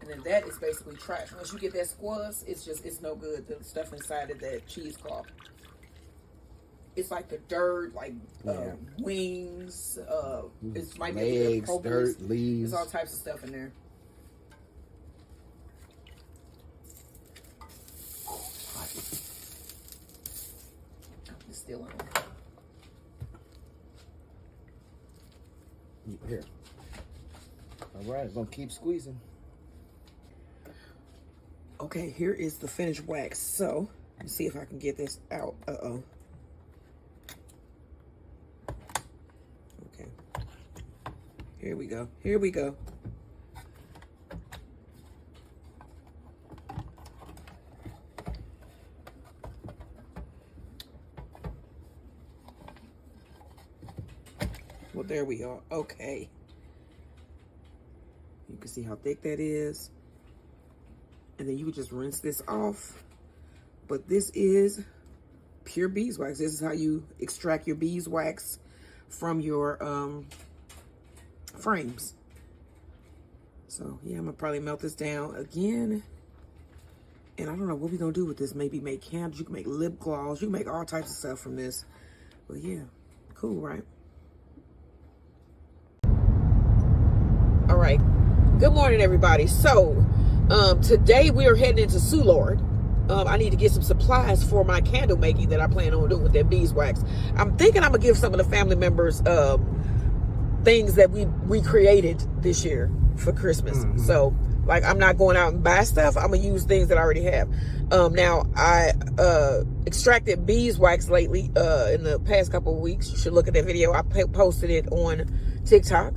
And then that is basically trash. Once you get that squash, it's no good. The stuff inside of that cheesecloth. It's like the dirt, like wings, it might be legs, dirt, leaves. There's all types of stuff in there. It's still on. Here. All right, gonna keep squeezing. Okay, here is the finished wax. So, let's see if I can get this out. Uh-oh. Okay. Here we go. Here we go. Well, there we are. Okay. You can see how thick that is. And then you would just rinse this off. But this is pure beeswax. This is how you extract your beeswax from your frames. So yeah, I'm gonna probably melt this down again. And I don't know what we're gonna do with this. Maybe make candles. You can make lip gloss. You can make all types of stuff from this. But yeah, cool, right? All right. Good morning, everybody. So today we are heading into Soulard. I need to get some supplies for my candle making that I plan on doing with that beeswax. I'm thinking I'm gonna give some of the family members things that we created this year for Christmas. So like, I'm not going out and buy stuff. I'm gonna use things that I already have. Now I extracted beeswax lately in the past couple of weeks. You should look at that video. I posted it on TikTok.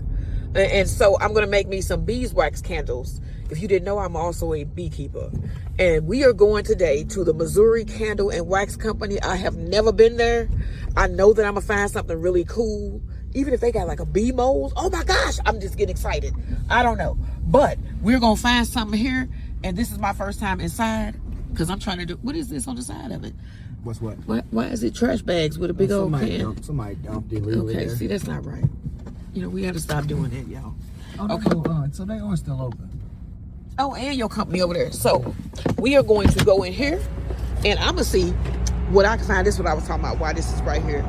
And so I'm going to make me some beeswax candles. If you didn't know, I'm also a beekeeper. And we are going today to the Missouri Candle and Wax Company. I have never been there. I know that I'm going to find something really cool. Even if they got like a bee mold. Oh my gosh, I'm just getting excited. I don't know. But we're going to find something here. And this is my first time inside. Because I'm trying to do, what is this on the side of it? What's what? Why is it trash bags with a big old can? Somebody dumped it really Okay, there. see, that's not right. You know, we got to stop doing that, y'all. Oh, okay. So they are still open. Oh, and your company over there. So we are going to go in here, and I'm gonna see what I can find. This is what I was talking about. Why this is right here,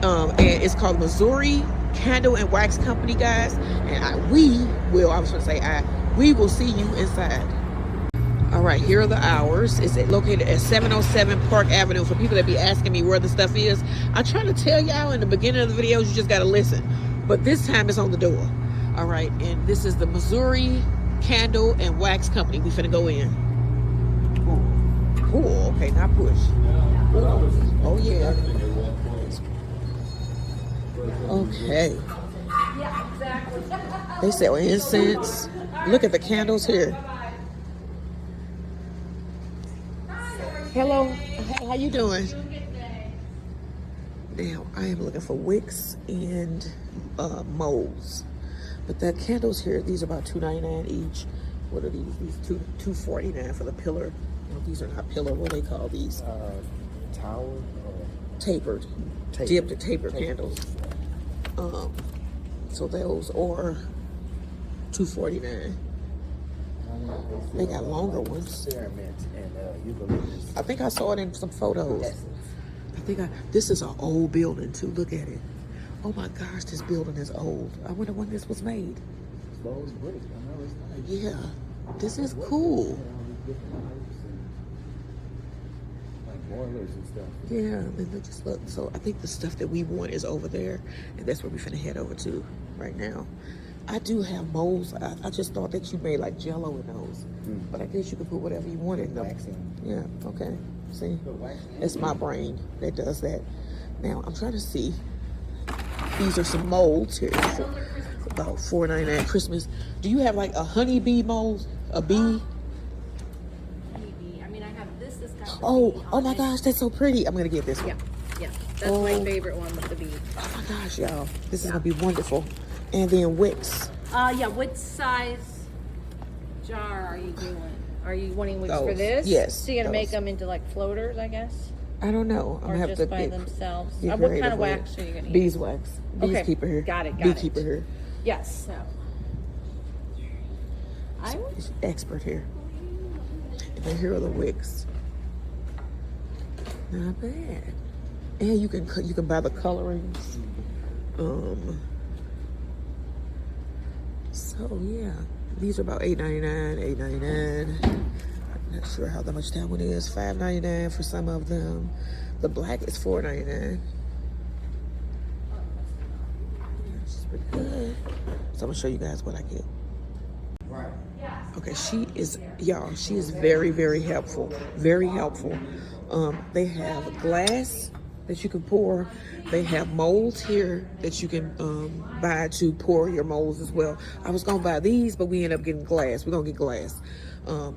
and it's called Missouri Candle and Wax Company, guys. And we will see you inside. All right, here are the hours. It's located at 707 Park Avenue. For people that be asking me where the stuff is, I try to tell y'all in the beginning of the videos. You just gotta listen. But this time it's on the door. All right, and this is the Missouri Candle and Wax Company. We finna go in. Cool. Okay, not push. Oh yeah. Okay. They sell incense. Look at the candles here. Hello. Hey, how you doing? Now I am looking for wicks and molds. But the candles here, these are about $2.99 each. What are these? These $2.49 for the pillar. No, these are not pillar. What do they call these? Tower? Tapered. Dipped tapered candles. So those are $2.49. They got longer ones. I think I saw it in some photos. This is an old building too. Look at it. Oh my gosh, this building is old. I wonder when this was made. Yeah, this is cool. Like boilers and stuff. Yeah, then they just look. So I think the stuff that we want is over there, and that's where we're finna head over to right now. I do have molds. I just thought that you made like Jello in those, but I guess you could put whatever you want in them. Yeah. Okay. See, it's my brain that does that. Now I'm trying to see. These are some molds here for about $4.99 Christmas. Do you have like a honeybee mold? A bee? Honeybee. I mean, I have this. This got the Oh, bee oh on my it. gosh, that's so pretty. I'm gonna get this one. Yeah. That's my favorite one with the bee. Oh my gosh, y'all. This is gonna be wonderful. And then wicks. Yeah. What size jar are you doing? Are you wanting wicks for Those. this? Yes, So you're gonna make those. them into like floaters, I guess, I don't know. I'm or gonna have just to by get themselves. get What kind creative of with wax it. are you gonna use? Beeswax. Okay, Beekeeper here. got it. Beekeeper here. Yes. So I would. She's expert here. And then here are the wicks. Not bad. And you can buy the colorings. So yeah, these are about $8.99, $8.99. I'm not sure how much that one is. $5.99 for some of them. The black is $4.99. It's pretty good. So I'm gonna show you guys what I get. Okay, she is very, very helpful. Very helpful. They have glass that you can pour. They have molds here that you can buy to pour your molds as well. I was gonna buy these, but we end up getting glass. We're gonna get glass.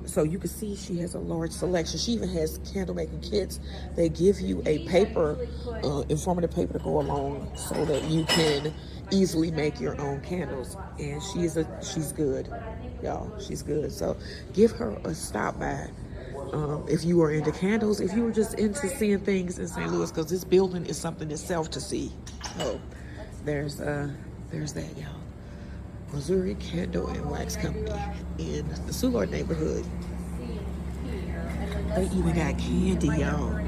So you can see she has a large selection. She even has candle making kits. They give you a paper, informative paper to go along so that you can easily make your own candles. And she's good, y'all. She's good. So give her a stop by. If you are into candles, if you were just into seeing things in St. Louis, because this building is something itself to see. So there's that, y'all. Missouri Candle and Wax Company in the Soulard neighborhood. They even got candy, y'all.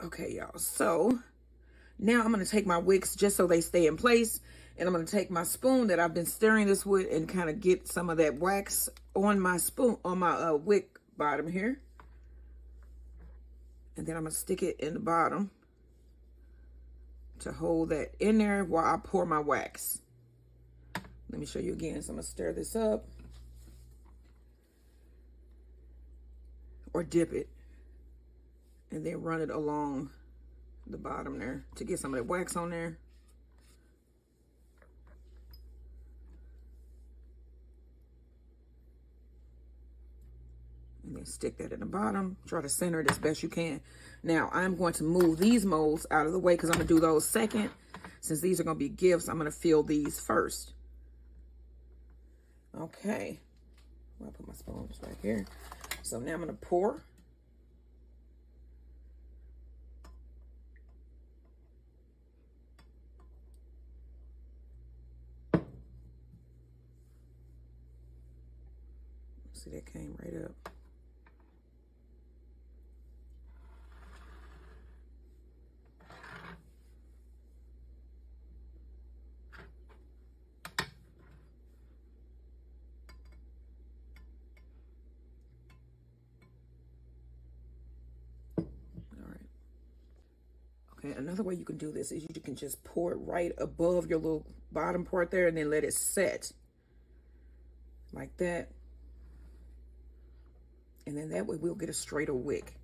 Okay, y'all. So now I'm gonna take my wicks just so they stay in place, and I'm gonna take my spoon that I've been stirring this with and kind of get some of that wax on my spoon, on my wick bottom here. And then I'm gonna stick it in the bottom to hold that in there while I pour my wax. Let me show you again. So I'm gonna stir this up or dip it and then run it along the bottom there to get some of that wax on there. And then stick that in the bottom. Try to center it as best you can. Now I'm going to move these molds out of the way because I'm gonna do those second. Since these are gonna be gifts, I'm gonna fill these first. Okay. Well, I put my spoons right here. So now I'm gonna pour. See, that came right up. Okay, another way you can do this is you can just pour it right above your little bottom part there and then let it set like that. And then that way we'll get a straighter wick.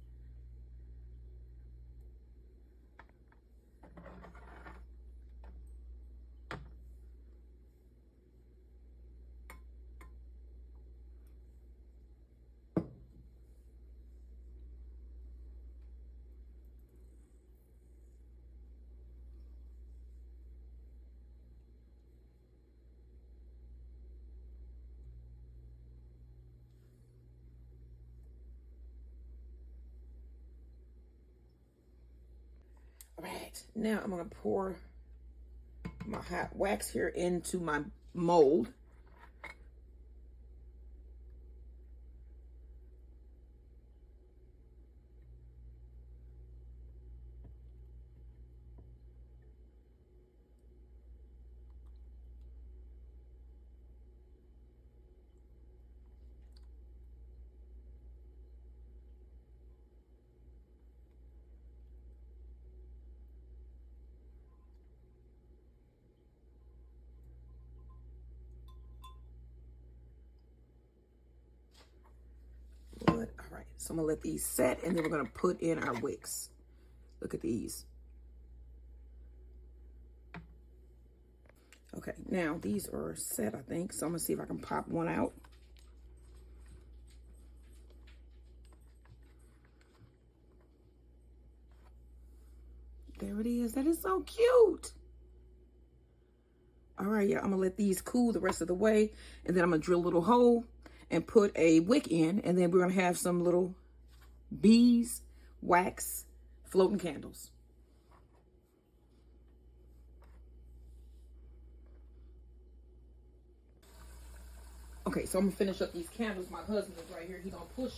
All right, now I'm gonna pour my hot wax here into my mold. All right, so I'm gonna let these set and then we're gonna put in our wicks. Look at these. Okay, now these are set, I think. So I'm gonna see if I can pop one out. There it is. That is so cute. All right, yeah, I'm gonna let these cool the rest of the way, and then I'm gonna drill a little hole and put a wick in, and then we're gonna have some little beeswax floating candles. Okay, so I'm gonna finish up these candles. My husband is right here. He gonna push,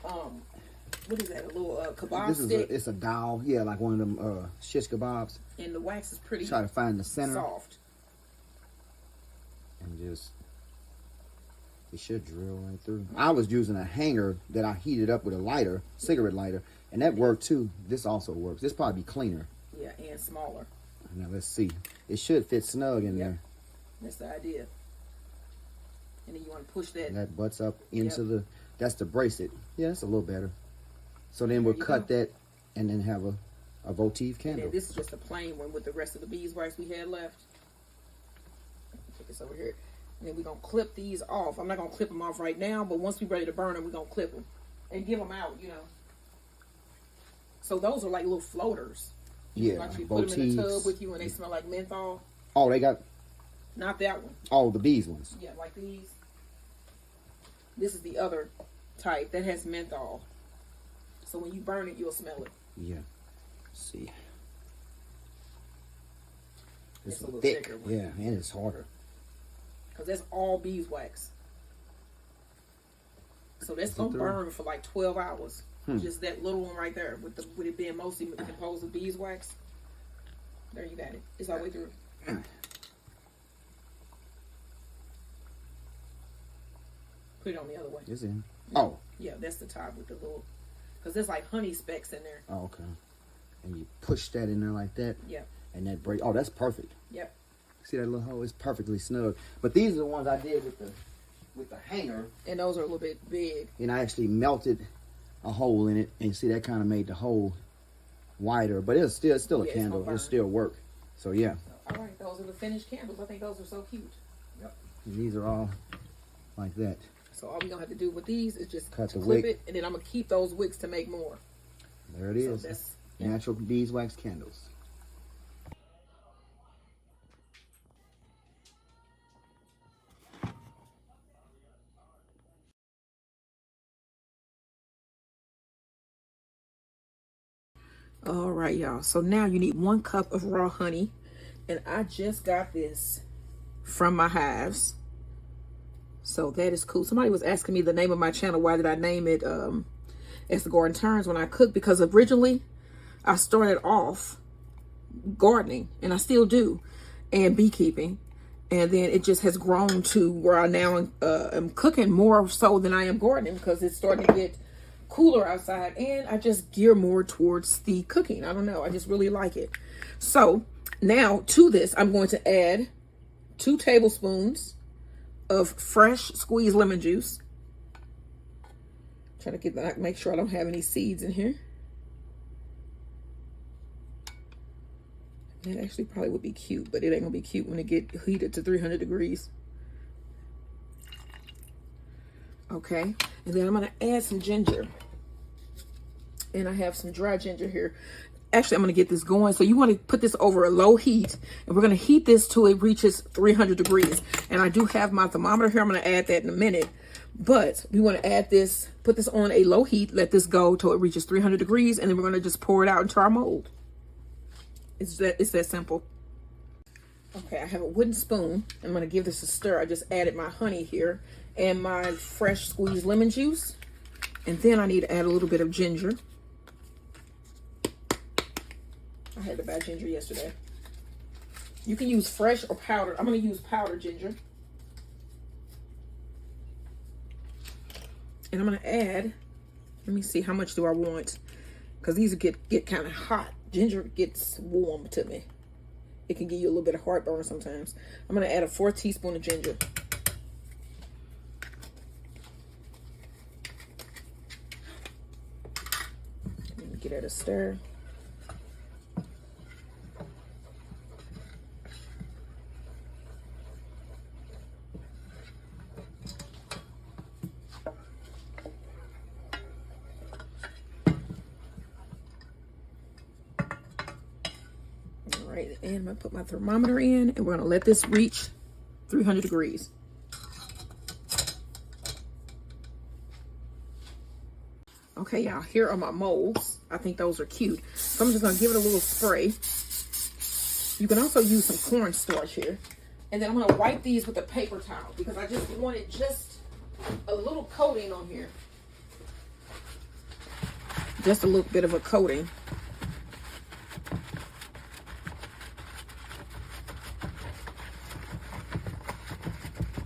what is that? A little kebab This is stick. it's a dowel, yeah, like one of them shish kebabs. And the wax is pretty Try to find the center. soft. And just, it should drill right through. I was using a hanger that I heated up with a lighter, cigarette lighter, and that worked too. This also works. This probably be cleaner. Yeah, and smaller. Now let's see. It should fit snug in there. That's the idea. And then you want to push that. And that butts up into the, that's to brace it. Yeah, that's a little better. So then we'll cut that and then have a votive candle. And this is just a plain one with the rest of the beeswax we had left. Take this over here. And then we're going to clip these off. I'm not going to clip them off right now, but once we're ready to burn them, we're going to clip them. And give them out, you know. So those are like little floaters. Yeah, like you put them in the tub with you and they smell like menthol. Oh, they got... Not that one. Oh, the bees ones. Yeah, like these. This is the other type that has menthol. So when you burn it, you'll smell it. Yeah. Let's see. It's It's a little thick. thicker one. Yeah, and it's harder. Because that's all beeswax. So that's going to burn for like 12 hours. Just that little one right there with it being mostly composed of beeswax. There you got it. It's all the way through. Put it on the other way. It's in. Oh. Yeah, that's the top with the little... Because there's like honey specks in there. Oh, okay. And you push that in there like that. Yeah. And that break. Oh, that's perfect. Yep. See that little hole? It's perfectly snug. But these are the ones I did with the hanger. And those are a little bit big. And I actually melted a hole in it. And see, that kind of made the hole wider. But it's still a candle. It'll still work. So, yeah. All right, those are the finished candles. I think those are so cute. Yep. And these are all like that. So all we're going to have to do with these is just Cut the clip wick. it. And then I'm going to keep those wicks to make more. There it is. So that's, Natural beeswax candles. all right, y'all. So now you need 1 cup of raw honey. And I just got this from my hives. So that is cool. Somebody was asking me the name of my channel. Why did I name it As the Garden Turns when I cook? Because originally I started off gardening, and I still do, and beekeeping. And then it just has grown to where I now am cooking more so than I am gardening, because it's starting to get cooler outside, and I just gear more towards the cooking. I don't know. I just really like it. So now to this, I'm going to add 2 tablespoons of fresh squeezed lemon juice. Trying to get that, make sure I don't have any seeds in here. That actually probably would be cute, but it ain't gonna be cute when it get heated to 300 degrees. Okay, and then I'm gonna add some ginger. And I have some dry ginger here. Actually, I'm gonna get this going. So you wanna put this over a low heat, and we're gonna heat this till it reaches 300 degrees. And I do have my thermometer here. I'm gonna add that in a minute. But we wanna add this, put this on a low heat, let this go till it reaches 300 degrees, and then we're gonna just pour it out into our mold. It's that simple. Okay, I have a wooden spoon. I'm gonna give this a stir. I just added my honey here and my fresh squeezed lemon juice. And then I need to add a little bit of ginger. I had to buy ginger yesterday. You can use fresh or powdered. I'm gonna use powdered ginger. And I'm gonna add, let me see, how much do I want? Because these get kind of hot. Ginger gets warm to me. It can give you a little bit of heartburn sometimes. I'm gonna add a 4th teaspoon of ginger. Get it a stir. And I'm gonna put my thermometer in, and we're gonna let this reach 300 degrees. Okay, y'all, here are my molds. I think those are cute. So I'm just gonna give it a little spray. You can also use some cornstarch here. And then I'm gonna wipe these with a paper towel because I just wanted just a little coating on here. Just a little bit of a coating.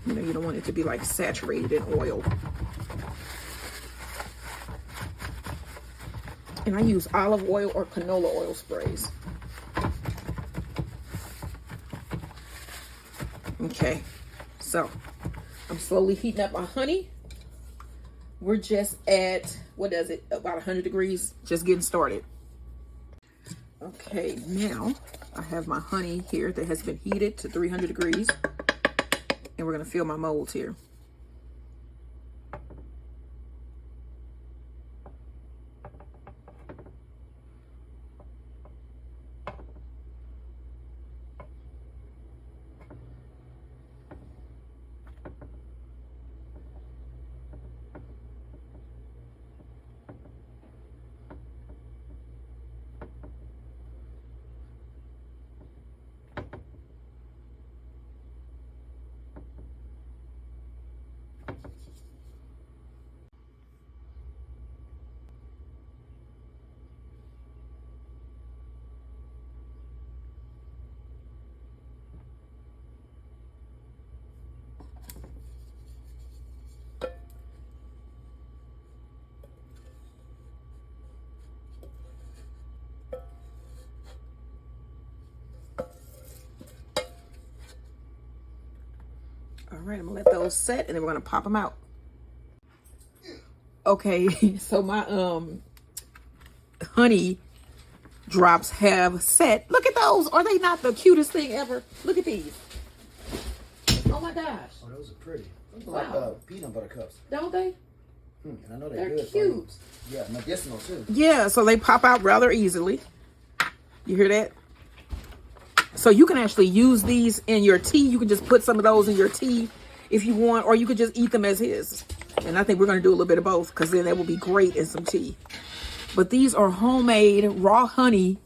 You know, you don't want it to be like saturated in oil. And I use olive oil or canola oil sprays. Okay, so I'm slowly heating up my honey. We're just at, what is it, about 100 degrees, just getting started. Okay, now I have my honey here that has been heated to 300 degrees. And we're gonna fill my molds here. All right, I'm gonna let those set and then we're gonna pop them out. Okay, so my honey drops have set. Look at those. Are they not the cutest thing ever? Look at these. Oh my gosh. Oh, those are pretty. Wow. Like peanut butter cups. Don't they? And I know They're good. cute. Yeah, medicinal too. Yeah, so they pop out rather easily. You hear that? So you can actually use these in your tea. You can just put some of those in your tea if you want, or you could just eat them as is. And I think we're going to do a little bit of both because then that will be great in some tea. But these are homemade raw honey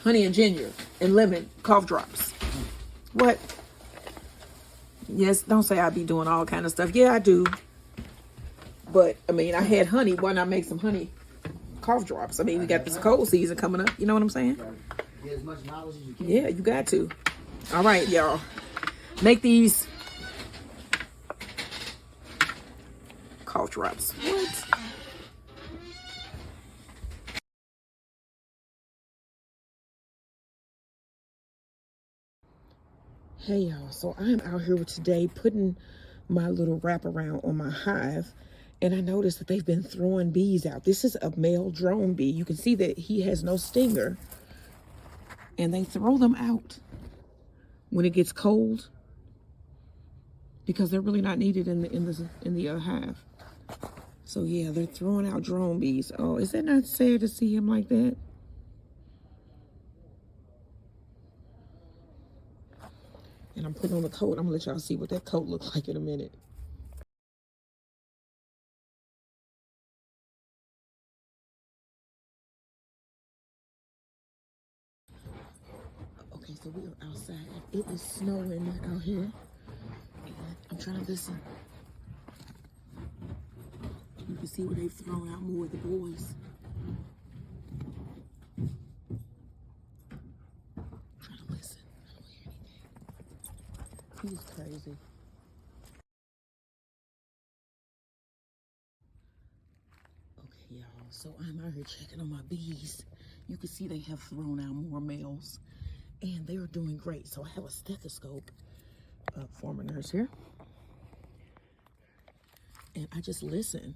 and ginger and lemon cough drops. What? Yes, don't say I be doing all kind of stuff. Yeah, I do. But, I mean, I had honey. Why not make some honey cough drops? I mean, we got this cold season coming up. You know what I'm saying? Get as much knowledge as you can. Yeah, you got to. All right, y'all. Make these cough drops. What? Hey, y'all. So I'm out here today putting my little wraparound on my hive. And I noticed that they've been throwing bees out. This is a male drone bee. You can see that he has no stinger. And they throw them out when it gets cold because they're really not needed in the hive. So yeah, they're throwing out drone bees. Oh, is that not sad to see him like that? And I'm putting on the coat. I'm gonna let y'all see what that coat looks like in a minute. Okay, so we are outside. It is snowing out here. I'm trying to listen. You can see where they've thrown out more of the boys. I'm trying to listen. I don't hear anything. He's crazy. Okay, y'all. So I'm out here checking on my bees. You can see they have thrown out more males. And they are doing great. So I have a stethoscope, former nurse here. And I just listen.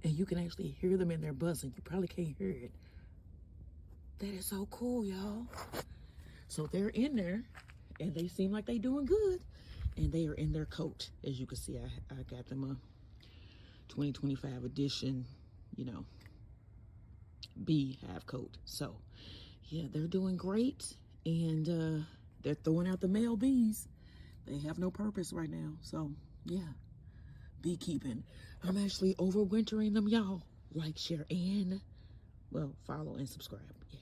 And you can actually hear them in their buzzing. You probably can't hear it. That is so cool, y'all. So they're in there and they seem like they doing good. And they are in their coat. As you can see, I got them a 2025 edition, you know, bee hive coat. So yeah, they're doing great. And they're throwing out the male bees. They have no purpose right now. So yeah, beekeeping. I'm actually overwintering them, y'all. Like, share, and well, follow and subscribe. Yeah.